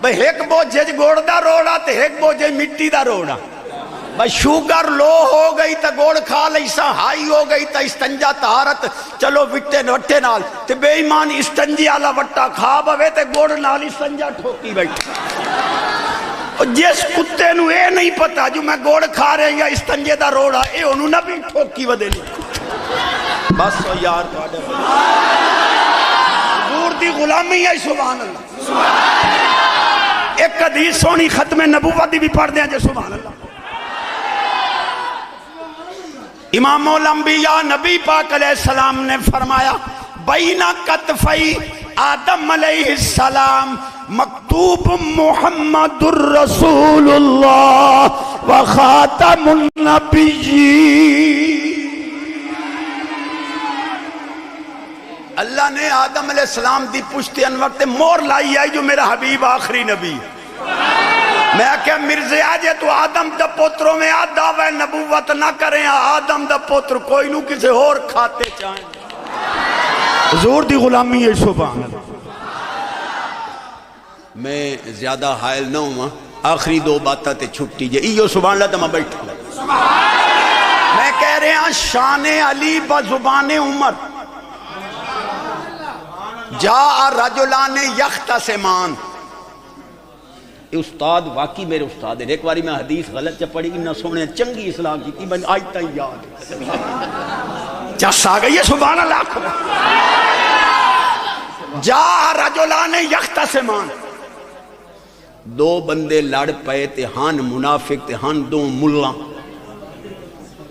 بھئی ایک بوجھے گوڑ دا روڑا تے ایک بوجھے مٹی دا روڑا بھئی شوگر لو ہو گئی تا گوڑ کھا لیسا ہائی ہو گئی تا استنجا تہارت چلو وٹے نال تے بے ایمان استنجی آلا وٹا کھا بوے تے گوڑ نال استنجا ٹھوکی بیٹھ جس کتے نو اے نہیں پتا جو میں گوڑ کھا رہے یا استنجے دا روڑا اے انہوں نہ بھی ٹھوکی ودے نہیں بس یار تھوڑے حضور دی غلامی ہے سبحان اللہ ایک حدیث سونی ختم نبوت دی بھی پڑھ دیں جے سبحان اللہ امام الانبیاء نبی پاک علیہ السلام نے فرمایا بین کتفی آدم علیہ السلام مکتوب محمد الرسول اللہ و خاتم النبیین اللہ نے آدم علیہ السلام دی پشت انور تے مور لائی آئی جو میرا حبیب آخری نبی میں کہ مرزے آجے تو آدم دا پوتروں میں دعوی نبوت نہ کریں، آدم دا پوتر کوئی نو کسے اور کھاتے چاہیں، حضور دی غلامی ہے. سبحان اللہ. میں زیادہ حائل نہ ہوں، آخری دو باتاں تے چھٹی جے ایو سبحان اللہ تے میں بیٹھا. میں کہہ رہے ہیں شان علی بزبان عمر، جاء رجلان یختصمان. استاد واقعی میرے استاد ہیں. ایک باری میں حدیث غلط چا پڑھی نہ سونے چنگی اسلام کی میں آج تک یاد جس آ گئی ہے. سبحان اللہ. جاء رجلان یختصمان، دو بندے لڑ پئے تے ہن منافق تے ہن دو ملا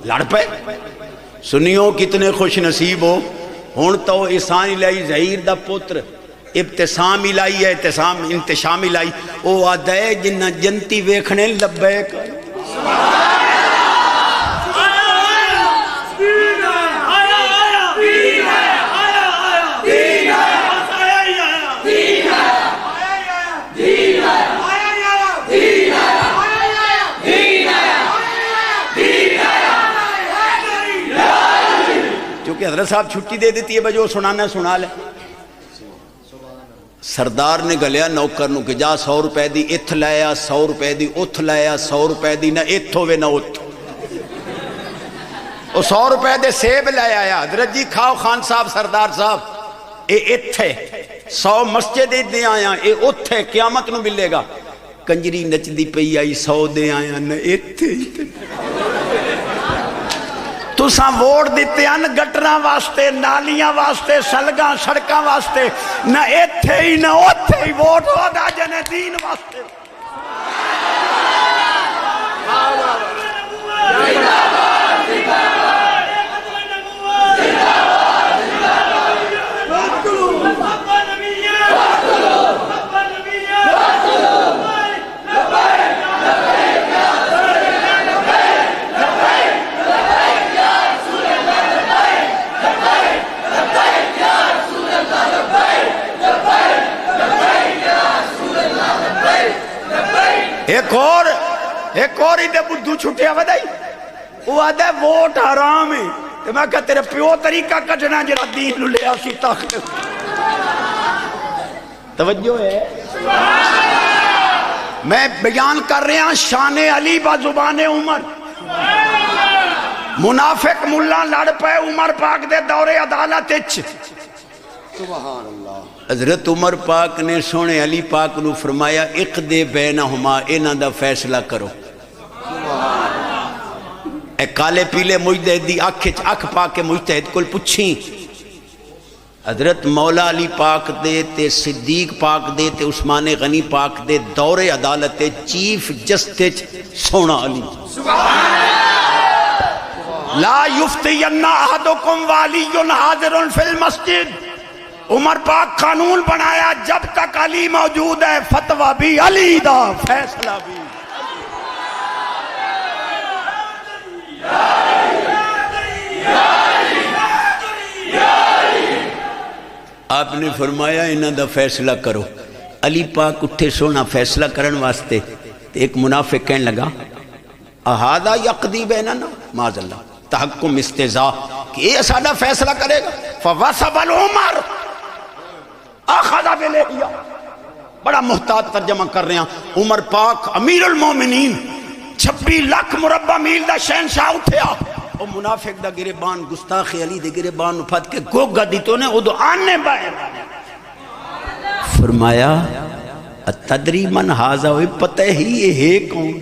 لڑ پے. سنیو کتنے خوش نصیب ہو. ہن تو احسان الہی ظہیر دا پتر ابتسام الہی ہے، ابتسام انتشام الہی او آدھا ہے جنہ جنتی ویکھنے لبیک. کیونکہ حضرت صاحب چھٹی دے دیتی ہے بجو سنانا سنا لے. سردار نے گلیا نوکر نو کہ جا 100 روپے دی اتھ لایا، 100 روپے دی اتھ لایا، 100 روپے دی نہ اتھ ہوئے نہ اتھ. وہ 100 روپے دے سیب لے آیا. حضرت جی کھاؤ خان صاحب سردار صاحب، اے اتھے 100 مسجد دے آیا، اے اتھے قیامت نو ملے گا. کنجری نچ دی پئی آئی 100 دے آیا نہ اتھے. تساں ووٹ دیتے ہیں گٹراں واسطے، نالیاں واسطے، سلگاں سڑکاں واسطے، نہ ایتھے ہی نہ اوتھے ہی ووٹ ہو دا جنے دین واسطے. ایک اور ہی دے بدھو چھٹیا ودائی. وہ آدھے ووٹ حرام ہے. تو میں کہا تیرے پیو طریقہ کٹنا جرا دین لے آسی طاقت. توجہ ہے. میں بیان کر رہے ہیں شان علی بزبان عمر. منافق ملا لڑ پے عمر پاک دے دور عدالت اچ. حضرت عمر پاک نے سونے علی پاک نو فرمایا اقدے بینہما، انہاں دا فیصلہ کرو. اے کالے پیلے مجتہد دی اکھ پاک کے مجتہد کل پچھیں. حضرت مولا علی پاک دے تے صدیق پاک دے تے عثمان غنی پاک دے دور عدالت چیف جسٹس سونا علی. لا یفتین احدکم والی حاضر فی المسجد. عمر پاک قانون بنایا جب تک علی موجود ہے فتوہ بھی علی دا، فیصلہ بھی. آپ نے فرمایا انہاں دا فیصلہ کرو. علی پاک اٹھے سونا فیصلہ کرن واسطے. ایک منافق کہنے لگا احادا یقضی بیننا، معاذ اللہ تحکم استضاء کہ یہ سادہ فیصلہ کرے گا. فوسب العمر اخذ بلیہیا. بڑا محتاط ترجمہ کر رہے ہیں. عمر پاک امیر المومنین 26 لاکھ مربع میل دا شہنشاہ اٹھیا. او منافق دا گریبان گستاخ علی دے گریبان پھت کے گوگا دیتو نے ادو آنے باہر. فرمایا تدری من حاضا ہوئی پتہ ہی یہ ہے کون.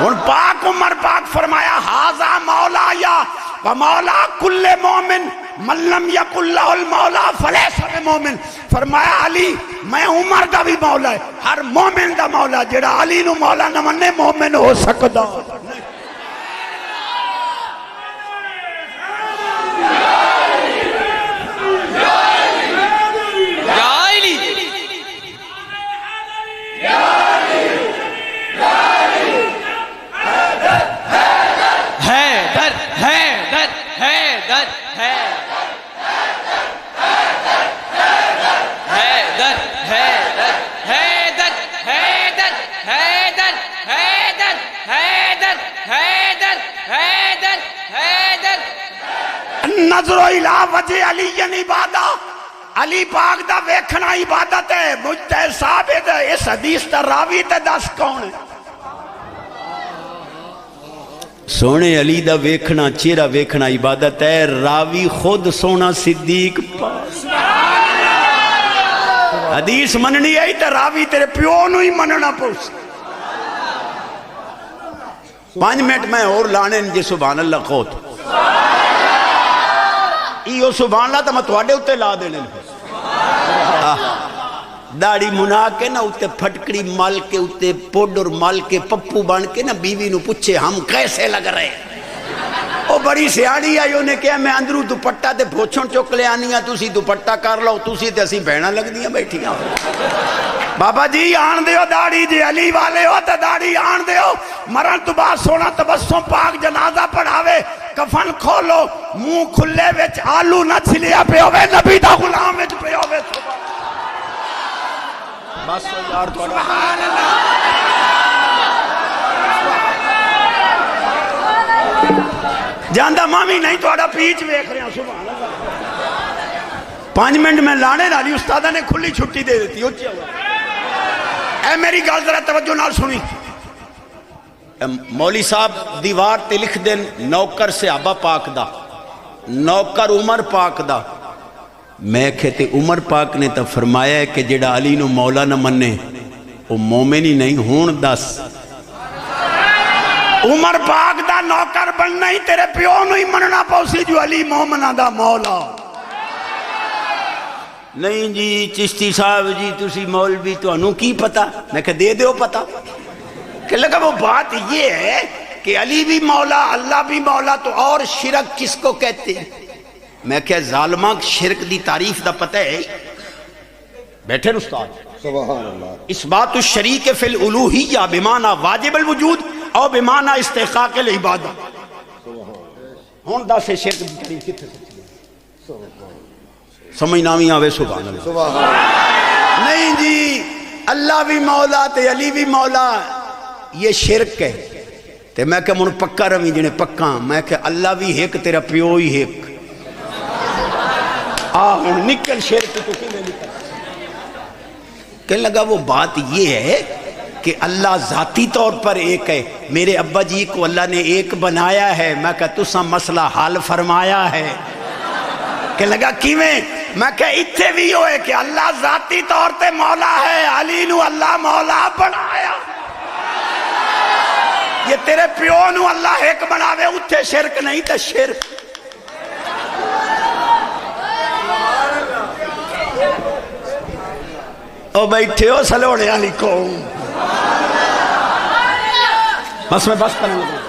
ان پاک عمر پاک فرمایا حاضا مولا یا و مولا کل مومن من لم یکن لہ المولا فلیس بمومن. فرمایا علی میں عمر دا بھی مولا ہے، ہر مومن دا مولا. جڑا علی نو مولا نہ منے مومن ہو سکدا. حیدر حیدر حیدر حیدر نظر الی وجہ علی عبادہ، علی پاک دا ویکھنا عبادت ہے، مجتہد ثابت ہے۔ اس حدیث دا راوی تے دس کون ہے؟ سونے علی دا ویکھنا، چہرہ ویکھنا عبادت ہے، راوی خود سونا صدیق پاس۔ حدیث مننی ہے تے راوی تیرے پیو نو ہی مننا پوس۔ 5 منٹ میں اور لانے جی سبحان اللہ خوت ایو سبحان اللہ تو میں تواڈے اتے لا دینے۔ داڑی منا کے نا اتے پھٹکڑی مال کے اتے پوڈر مال کے پپو بن کے نا بیوی نو پوچھے ہم کیسے لگ رہے ہیں؟ او بڑی سیاڑی آئی انہیں کہا میں اندروں دوپٹہ تے بھوچھن چک لے آنی ہاں، تسی دوپٹہ کر لو، تسی تے اسی بہنا لگ دیاں بیٹھیاں۔ بابا جی آن دیو داڑی، جی علی والے ہو تے داڑی آن دیو، مرن تو بعد سونا تبسم پاک جنازہ پڑھاوے، کفن کھولو، منہ کھلے وچ آلو نہ چھلیا پہ ہوئے، نبی دا غلام وچ پہ ہوئے۔ بس یار تھوڑا جاندہ مامی نہیں تھوڑا پیچ ویکھ رہے ہیں۔ سبحان اللہ 5 منٹ میں لانے والی استادہ نے کھلی چھٹی دے دیتی۔ اے میری گل ذرا توجہ نال سنی۔ مولوی صاحب دیوار تے لکھ دین نوکر صحابہ پاک دا، نوکر عمر پاک دا۔ میں کہتے عمر پاک نے تو فرمایا ہے کہ جڑا علی نو مولا نہ منے وہ مومن ہی نہیں ہون دس۔ عمر پاک دا نوکر بننا ہی تیرے پیو نو ہی مننا پوسی جو علی مومنہ دا مولا۔ نہیں جی چشتی صاحب جی تسی مولوی تو انہوں کی پتا؟ میں کہا دے دیو پتا۔ کہ لگا وہ بات یہ ہے کہ علی بھی مولا اللہ بھی مولا، تو اور شرک کس کو کہتے ہیں؟ میں کہا ظالمہ شرک دی تعریف دا پتہ ہے؟ بیٹھے استاد سبحان اللہ۔ اس بات الشریک فی الالوہیہ بمعنی واجب الوجود او بمعنی استحقاق العبادہ۔ ہون دا سے شرک دی تعریف کتنے سکتی ہے؟ سمجھ نامی آوے سبحان اللہ۔ نہیں جی اللہ بھی مولا تے علی بھی مولا، یہ شرک ہے۔ تے میں کہ من پکا روی جنے پکا، میں کہ اللہ بھی ایک تیرا پیو ہی ایک۔ ہن نکل شرک تو کیوں نکل؟ کہنے لگا وہ بات یہ ہے کہ اللہ ذاتی طور پر ایک ہے، میرے ابا جی کو اللہ نے ایک بنایا ہے، میں کہ تسا مسئلہ حل فرمایا ہے۔ کہ لگا کیویں؟ میں کہ اتھے بھی ہوئے کہ اللہ ذاتی طور تے مولا ہے، علی نو اللہ مولا بنایا۔ یہ تیرے پیو نو اللہ ایک بناوے اتھے شرک نہیں تے شرک۔ او بیٹھے ہو سلوڑے علی قوم۔ بس میں بس کرنے لگا۔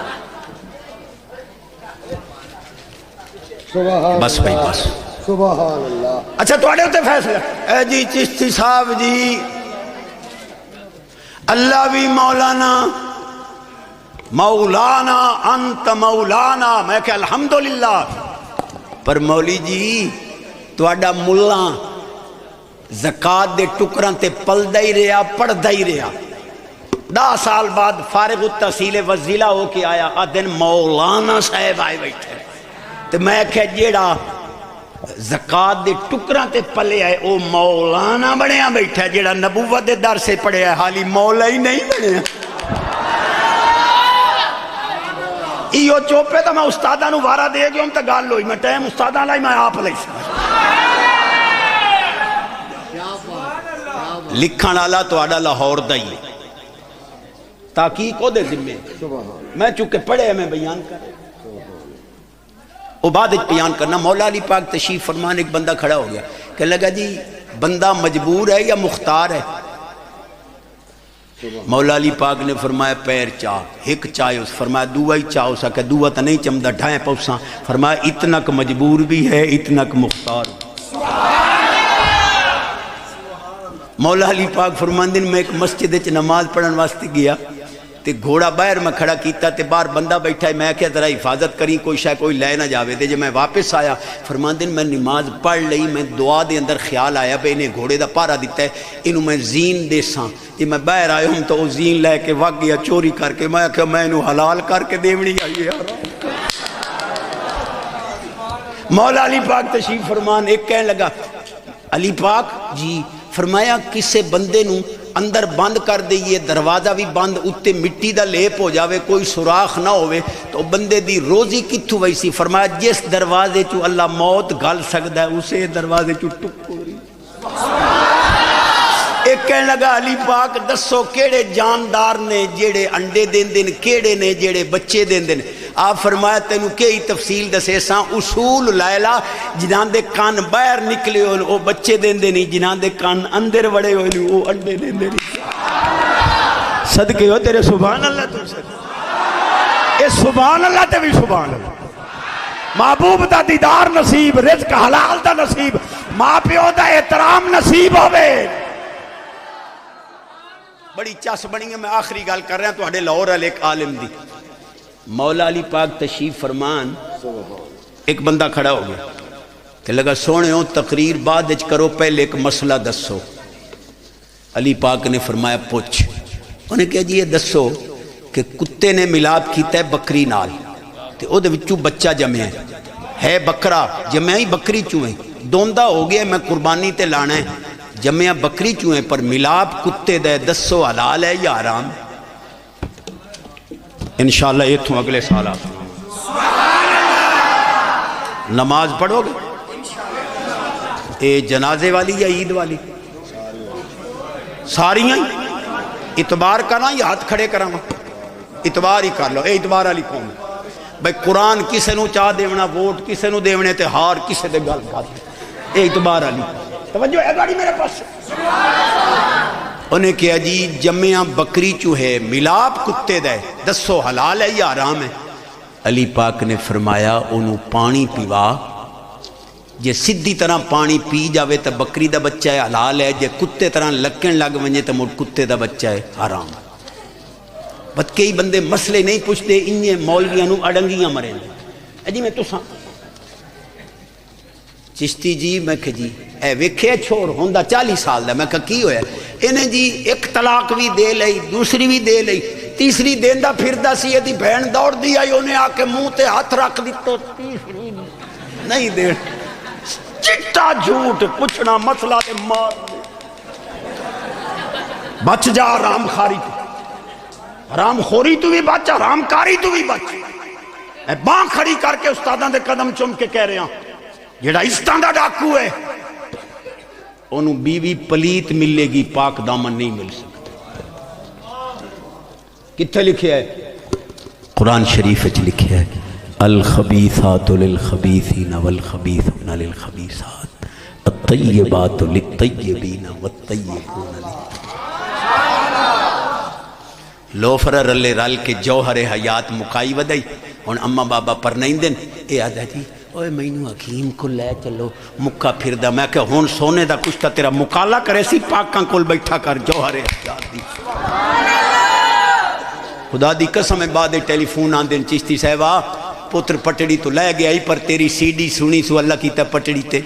بس بھائی بس۔ سبحان اللہ۔ اچھا تو ہوتے فیصلہ اے جی چشتی صاحب جی اللہ بھی مولانا، مولانا انت مولانا۔ میں کہ الحمدللہ، پر مولی جی تواڈا ملہ زکاة دے ٹکران تے پلدہ ہی رہا پڑھدہ ہی رہا، 10 سال بعد فارغ التحصیل وزیلہ ہو کے آیا، دن مولانا صاحب آئے بیٹھے۔ تو میں کہ جیڑا زکاة دے ٹکران تے پلے آئے او مولانا بڑھیا بیٹھا، جیڑا نبوت دے در سے پڑھے آئے حالی مولا ہی نہیں بڑھیا۔ ایو چوپے تا میں استادہ نو وارہ دے گیا ہم تا گال لوئی، میں ٹائم استادہ لائی میں آپ لائی سا لکھن آلا تو آڈا لاہور دائی تاکیق ہو دے ذمے، میں چونکہ پڑھے میں بیان کر وہ بعد بیان کرنا۔ مولا علی پاک تشریف فرمان ایک بندہ کھڑا ہو گیا کہ لگا جی بندہ مجبور ہے یا مختار ہے؟ مولا علی پاک نے فرمایا پیر چاہ، ایک چاہے اس، فرمایا دعا ہی چاہ اسا کہ دعا تا نہیں چمدہ ڈھائیں پوساں، فرمایا اتناک مجبور بھی ہے اتناک مختار۔ مولا علی پاک فرمان دن میں ایک مسجد نماز پڑھن واسطے گیا، تے گھوڑا باہر میں کھڑا کیتا تے باہر بندہ بیٹھا ہے. میں کہا ذرا حفاظت کری کوئی شاید کوئی لے نہ جاوے. تے جب میں واپس آیا فرماندے میں نماز پڑھ لئی, میں دعا دے اندر خیال آیا بھئی انہیں گھوڑے دا پارا دیتا ہے, انہوں میں زین دے ساں. جب میں باہر آیا ہوں تو وہ زین لے کے وگ گیا چوری کر کے. میں کہا میں انہوں حلال کر کے دیونی آئی ہے. مولا علی پاک تشریف فرمان ایک کہنے لگا علی پاک جی, فرمایا کسے بندے نو اندر بند کر دئیے, دروازہ بھی بند, اتے مٹی دا لیپ ہو جاوے, کوئی سوراخ نہ ہوئے تو بندے دی روزی کتھوں ویسی. فرمایا جس دروازے چو اللہ موت گل سکدا ہے اسے دروازے چو ٹک ہو رہی. ایک کہنے لگا علی پاک دسو کیڑے جاندار نے جیڑے انڈے دین دن, کیڑے نے جیڑے بچے دین دن. آپ فرمایا تینوں کئی تفصیل دسے ساں, اصول لائلہ جنہاں دے کان باہر نکلے ہوئے وہ بچے دین دے نہیں, جنہاں دے کان اندر وڑے ہوئے وہ انڈے دین دے نہیں. صدقے ہو تیرے سبحان اللہ تم سے, اے سبحان اللہ تے بھی سبحان اللہ. محبوب دا دیدار نصیب, رزق حلال دا نصیب, ماں پیو دا احترام نصیب ہوئے. بڑی چس بنی ہے. میں آخری گل کر رہا ہوں تو ہڈے لاہور والے ایک عالم دی. مولا علی پاک تشریف فرمان, ایک بندہ کھڑا ہو گیا کہ لگا سونے ہو تقریر بعد اچ کرو, پہلے ایک مسئلہ دسو. علی پاک نے فرمایا پوچھ. انہیں کہا جی یہ دسو کہ کتے نے ملاپ کیتا ہے بکری نال تے او دے وچوں بچہ جمع ہے بکرا جمع ہی بکری چوئے, دوندا ہو گیا میں قربانی تے لانا ہے, جمع بکری چوئے پر ملاپ کتے دے, دسو حلال ہے یا حرام. انشاءاللہ یہ تھوں اگلے سال آپ نماز پڑھو گے. اے جنازے والی یا عید والی ساریاں اتبار کرنا یا ہاتھ کھڑے کراں؟ اتبار ہی کر لو. اے اتبار والی قوم بھئی قرآن کسے نو چاہ دیونا, ووٹ کسے نو دیونے تے ہار کسے دے گل کر. اے اتبار والی توجہ ہے گاڑی میرے پاس. انہیں کہا جی جمعہ بکری چوہے ملاپ کتے دے, دسو حلال ہے یا حرام ہے. علی پاک نے فرمایا انہوں پانی پیوا, جے سدھی طرح پانی پی جاوے تو بکری دا بچہ ہے حلال ہے, جے کتے طرح لکن لگ ونجے تو مڑ کتے دا بچہ ہے حرام. بس کئی بندے مسئلے نہیں پوچھتے, انہیں مولویاں نو اڑنگیاں مریں. جی میں تو چشتی جی میں کہ جی اے ویکھے چھوڑ ہوندہ 40 سال دا. میں کہا کی ہویا انہیں جی ایک طلاق بھی دے لئی, دوسری بھی دے لئی, تیسری دیندہ پھردہ سی, یہ دی بہن دوڑ دی آئی, انہیں آکے منہ تے ہاتھ رکھ دی تو تیسری نہیں دے. چٹا جھوٹ پوچھنا مسئلہ تے مار دے. بچ جا حرام خاری تو, حرام خوری تو بھی بچ, حرام کاری تو بھی بچ. میں باں کھڑی کر کے استاداں دے قدم چم کے کہہ رہے ہیں جیڑا استان دا ڈاکو ہے انہوں بیوی پلیت ملے گی, پاک دامن نہیں مل سکتا. کتھے لکھیا ہے؟ قرآن شریف اچھ لکھیا ہے الخبیثات للخبیثین والخبیثون للخبیثات الطیبات للطیبین والطیبون لوفر رلے رل کے جوہر حیات مکائی ودائی. ہن اماں بابا پر نہیں دن اے آدھا جی اوے مینوں حکیم کو لے چلو مکہ پھر دا. میں کہ ہون سونے دا کچھ تا تیرا مکالا کرے سی, پاکاں کول بیٹھا کر جوہر حیات دی. خدا دی قسم ہے بعد ٹیلی فون آن دن چشتی صاحبہ پتر پٹڑی تو لے گیا ہی پر تیری سی ڈی سنی سو اللہ کی تا پٹڑی تے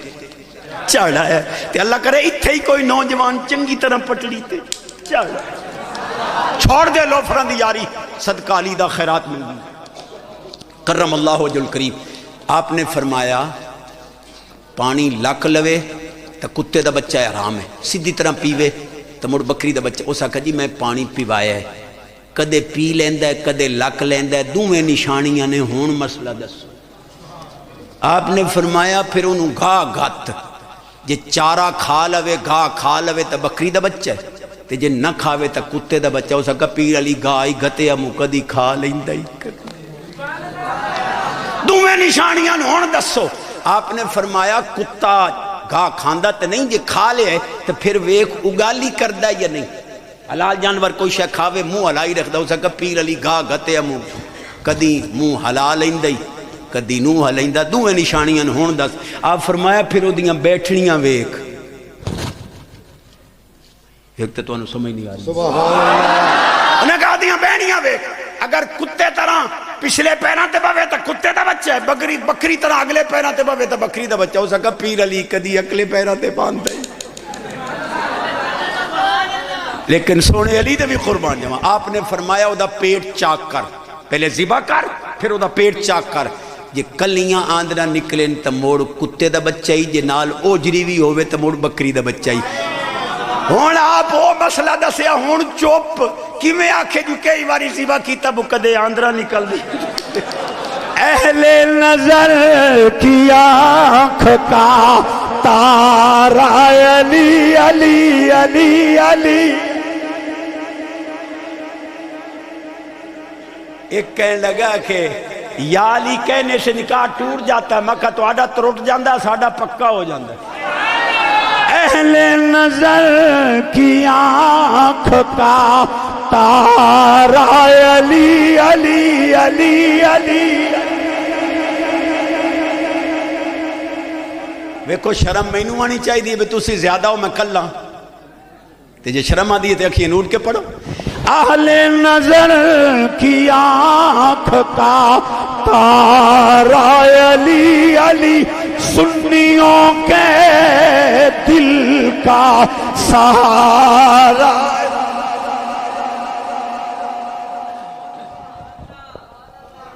چڑھا ہے تے اللہ کرے اتھے ہی کوئی نوجوان چنگی طرح پٹڑی تے چڑھا. چھوڑ دے لوفران دی یاری, صدقہ علی دا خیرات مل گئی کرم اللہ وجہ الکریم. آپ نے فرمایا پانی لک لوے تو کتے دا بچہ حرام ہے, سیدھی طرح پیوے تو مڑ بکری دا بچہ. اس آکھا جی میں پانی پیوایا ہے, کدے پی لیندہ ہے کدے لک لیندہ ہے, دوویں نشانیاں نے, ہون مسئلہ دسو. آپ نے فرمایا پھر انہوں گاہ گھت, جے چارہ کھا لوے گاہ کھا لوے تو بکری دا بچہ ہے, تے جے نہ کھاوے تو کتے دا بچہ. اس آکھا پیر علی گاہ ہی گھتے امو کدی کھا لیندہ ہی کدی. دوویں نشانیاں ہون دسو. آپ نے فرمایا کتا گاہ کھاندہ تے نہیں, جے کھا لے تو پھر ویک اگالی کردہ یا نہیں. حلال جانور کوئی شے کھاوے منہ حلائی رکھ دا. اس کا پیر علی گاہ گھتے منہ کدی منہ حلال لیندی کدی نو حلائندہ, دوویں نشانیاں ہون دس. آپ فرمایا پھر او دیاں بیٹھنیاں ویک. ایک تو انہوں سمجھ نہیں آ رہی. انہیں کہا دیاں بہنیاں آوے اگر کتے طرح پچھلے پیروں تے بوے تو کتے دا بچہ ہے، بکری طرح اگلے پیروں تے بوے تو بکری دا بچہ ہو سکا۔ پیر علی کدی اگلے پیروں تے پاندا ہے، لیکن سونے علی دے بھی قربان جاواں، آپ نے فرمایا او دا پیٹ چاک کر، پہلے ذبح کر پھر او دا پیٹ چاک کر، جے کلیاں آندنا نکلیں تو موڑ کتے دا بچہ ہی، جے نال اوجری بھی ہوئے تو موڑ بکری دا بچہ ہی۔ ہون آپ وہ مسئلہ دسیا، ہون چوپ کی میں آکھے جو کئی باری ذبح کیتا بکدے آندرا نکل دی۔ اہل نظر کی آنکھ کا تارا علی علی علی علی۔ ایک کہنے لگا کہ یا علی کہنے سے نکاح ٹوٹ جاتا ہے، میں کہا تو آڈا تروٹ جاندہ ہے، ساڈا پکا ہو جاندہ ہے۔ اہل نظر کی آنکھ کا تارا علی علی علی علی۔ ویکھو شرم مینوں آنی چاہیے بھی تسی زیادہ ہو میں کلا تے جے شرم آدھی ہے تے اکھیں نوٹ کے پڑھو۔ اہل نظر کی آنکھ کا تارا علی علی، سنیوں کے دل کا سہارا۔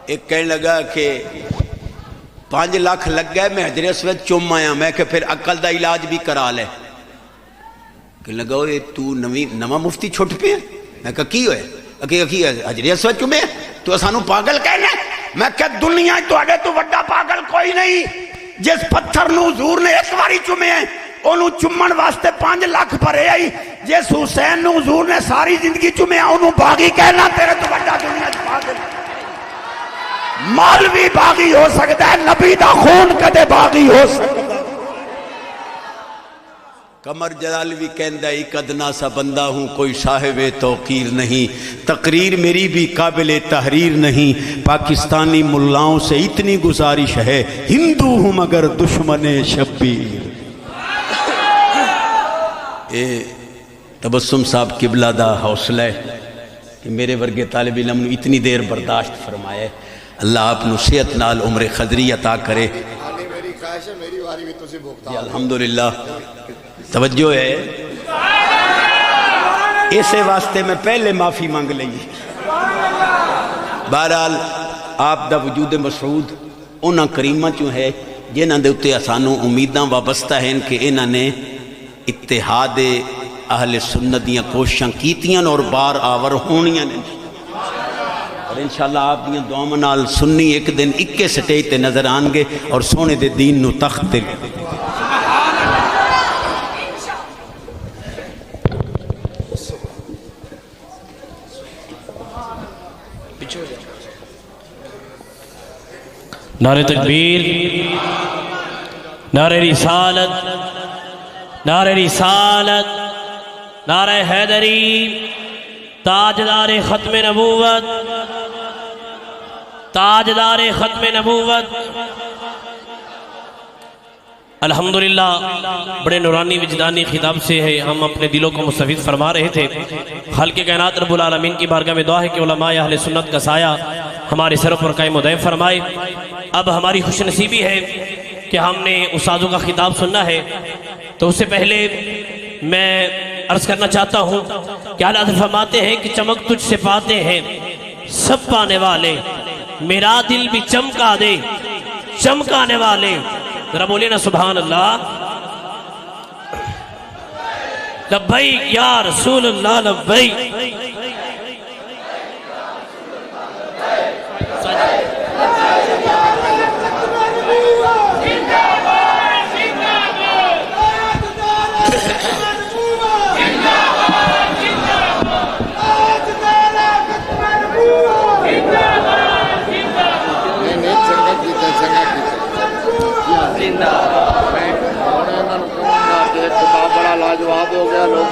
ایک کہنے لگا کہ 5 لاکھ لگ گئے، میں حجر اسود چوم آیا، میں کہ پھر عقل دا علاج بھی کرا لے۔ کہنے لگا اے تو نواں مفتی چھٹ پہ ہے؟ میں کہا کی ہوئے؟ کہ حجر اسود چومے تو سانو پاگل کہنا ہے؟ میں کہ دنیا تو آگے تو وڈا پاگل کوئی نہیں، جس پتھر نو حضور نے ایک باری چومے ہیں انہوں چومن واسطے 5 لاکھ بھرے آئی، جس حسین نو حضور نے ساری زندگی چومے ہیں انہوں باغی کہنا تیرے تو وڈا دنیا تو پاگل۔ مولوی باغی ہو سکتا ہے، نبی دا خون کدے باغی ہو سکتا ہے۔ قمر جلالوی کہندہ ایک ادنا سا بندہ ہوں، کوئی صاحب توقیر نہیں، تقریر میری بھی قابل تحریر نہیں، پاکستانی ملاؤں سے اتنی گزارش ہے، ہندو ہوں مگر دشمن شبیر۔ اے تبسم صاحب قبلہ دا حوصلہ ہے کہ میرے ورگے طالب علم نے اتنی دیر برداشت فرمائے، اللہ آپ نو صحت نال عمر خضری عطا کرے۔ میری خواہش ہے میری واری بھی تسی بھوکتا جی الحمدللہ توجہ ہے، اسے واسطے میں پہلے معافی مانگ لئی۔ بہرحال آپ دا وجود مسعود انہاں کریمہ چوں ہے جنہاں دے اتے سانوں امیداں وابستہ ہیں کہ انہاں نے اتحاد اہل سنت دیاں کوششاں کیتیاں اور بار آور ہونیاں نے، اور انشاءاللہ آپ دیاں دعاواں نال سنی ایک دن اکے سٹیج تے نظر آن گے اور سونے دے دین نو تخت تے۔ نعرہ تکبیر، نعرہ رسالت، نعرہ رسالت، نعرہ حیدری، تاجدار ختم نبوت، تاجدار ختم نبوت۔ الحمدللہ بڑے نورانی وجدانی خطاب سے ہے ہم اپنے دلوں کو مستفید فرما رہے تھے۔ خالق کائنات رب العالمین کی بارگاہ میں دعا ہے کہ علماء اہل سنت کا سایہ ہمارے سروں پر قائم و دائم فرمائے۔ اب ہماری خوش نصیبی ہے کہ ہم نے استادوں کا خطاب سننا ہے، تو اس سے پہلے میں عرض کرنا چاہتا ہوں کہ اعلیٰ حضرت فرماتے ہیں کہ چمک تجھ سے پاتے ہیں سب پانے والے، میرا دل بھی چمکا دے چمکانے والے۔ ذرا بولیے نا سبحان اللہ۔ لبیک یا رسول اللہ لبیک۔ بڑا لاجواب ہو گیا، لوگ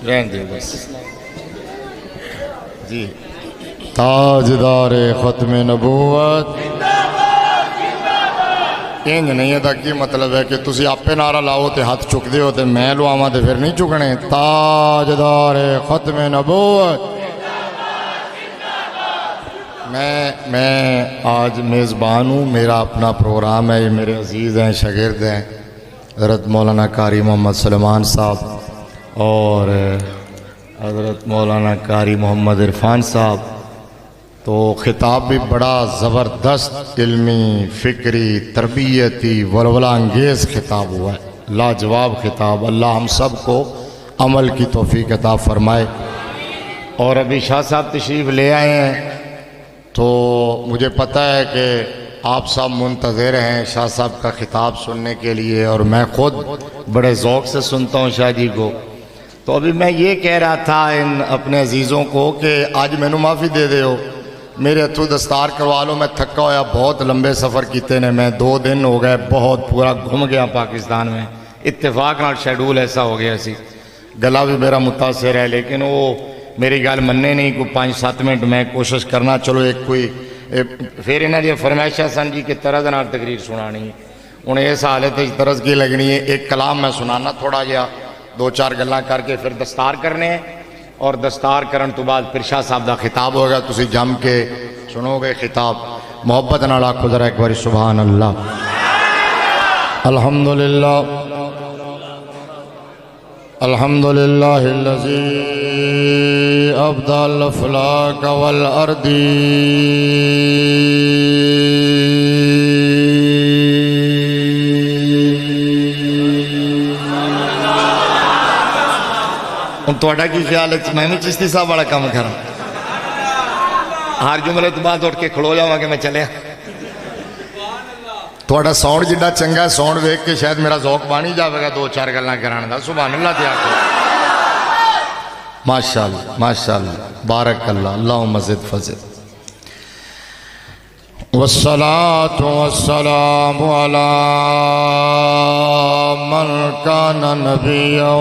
رہن دے بس جی تاجدار ختم نبوت انج نہیں ہے، کی مطلب ہے کہ تسی آپے نعرہ لاؤ تے ہاتھ چک دے ہو تے میں لواواں تے پھر نہیں چکنے. تاجدار ختم نبوت. میں آج میزبان ہوں، میرا اپنا پروگرام ہے، یہ میرے عزیز ہیں، شاگرد ہیں حضرت مولانا قاری محمد سلیمان صاحب اور حضرت مولانا قاری محمد عرفان صاحب. تو خطاب بھی بڑا زبردست علمی فکری تربیتی ولولہ انگیز خطاب ہوا ہے، لاجواب خطاب. اللہ ہم سب کو عمل کی توفیق عطا فرمائے. اور ابھی شاہ صاحب تشریف لے آئے ہیں تو مجھے پتہ ہے کہ آپ سب منتظر ہیں شاہ صاحب کا خطاب سننے کے لیے، اور میں خود بڑے ذوق سے سنتا ہوں شاہ جی کو. تو ابھی میں یہ کہہ رہا تھا ان اپنے عزیزوں کو کہ آج مینوں معافی دے دے ہو، میرے ہتھوں دستار کروا لو. میں تھکا ہویا، بہت لمبے سفر کیتے نے میں، 2 دن ہو گئے، بہت پورا گھوم گیا پاکستان میں. اتفاق نال شیڈول ایسا ہو گیا سی، گلا بھی میرا متاثر ہے، لیکن وہ میری گل مننے نہیں. کوئی 5-7 منٹ میں کوشش کرنا. چلو ایک کوئی پھر انہاں دی فرمائشاں سن جی کہ طرز نال تقریر سنانی ہے. ہن اس حالت وچ طرز کی لگنی ہے، ایک کلام میں سنانا تھوڑا جہا، 2-4 گلاں کر کے پھر دستار کرنے ہیں، اور دستار کرن تو بعد پھر شاہ صاحب دا خطاب ہوگا. تسی جم کے سنو گے خطاب. محبت نال آکھو ذرا ایک بار سبحان اللہ. الحمدللہ الحمدللہ الذی ابدع الافلاک والارض تھوڑا کی خیال ہے میں بھی چشتی صاحب والا کام کرا، ہر جملے تو بعد اٹھ کے کھلو جاواں کہ میں چلیا. تھوڑا ساؤنڈ جڈا چنگا ہے، ساؤنڈ ویکھ کے شاید میرا ذوق بن ہی جاوے گا 2-4 گلاں کران دا. سبحان اللہ تے آکھو ماشاءاللہ ماشاءاللہ بارک اللہ. اللہم زد فزد. والصلاة والسلام على من كان نبيا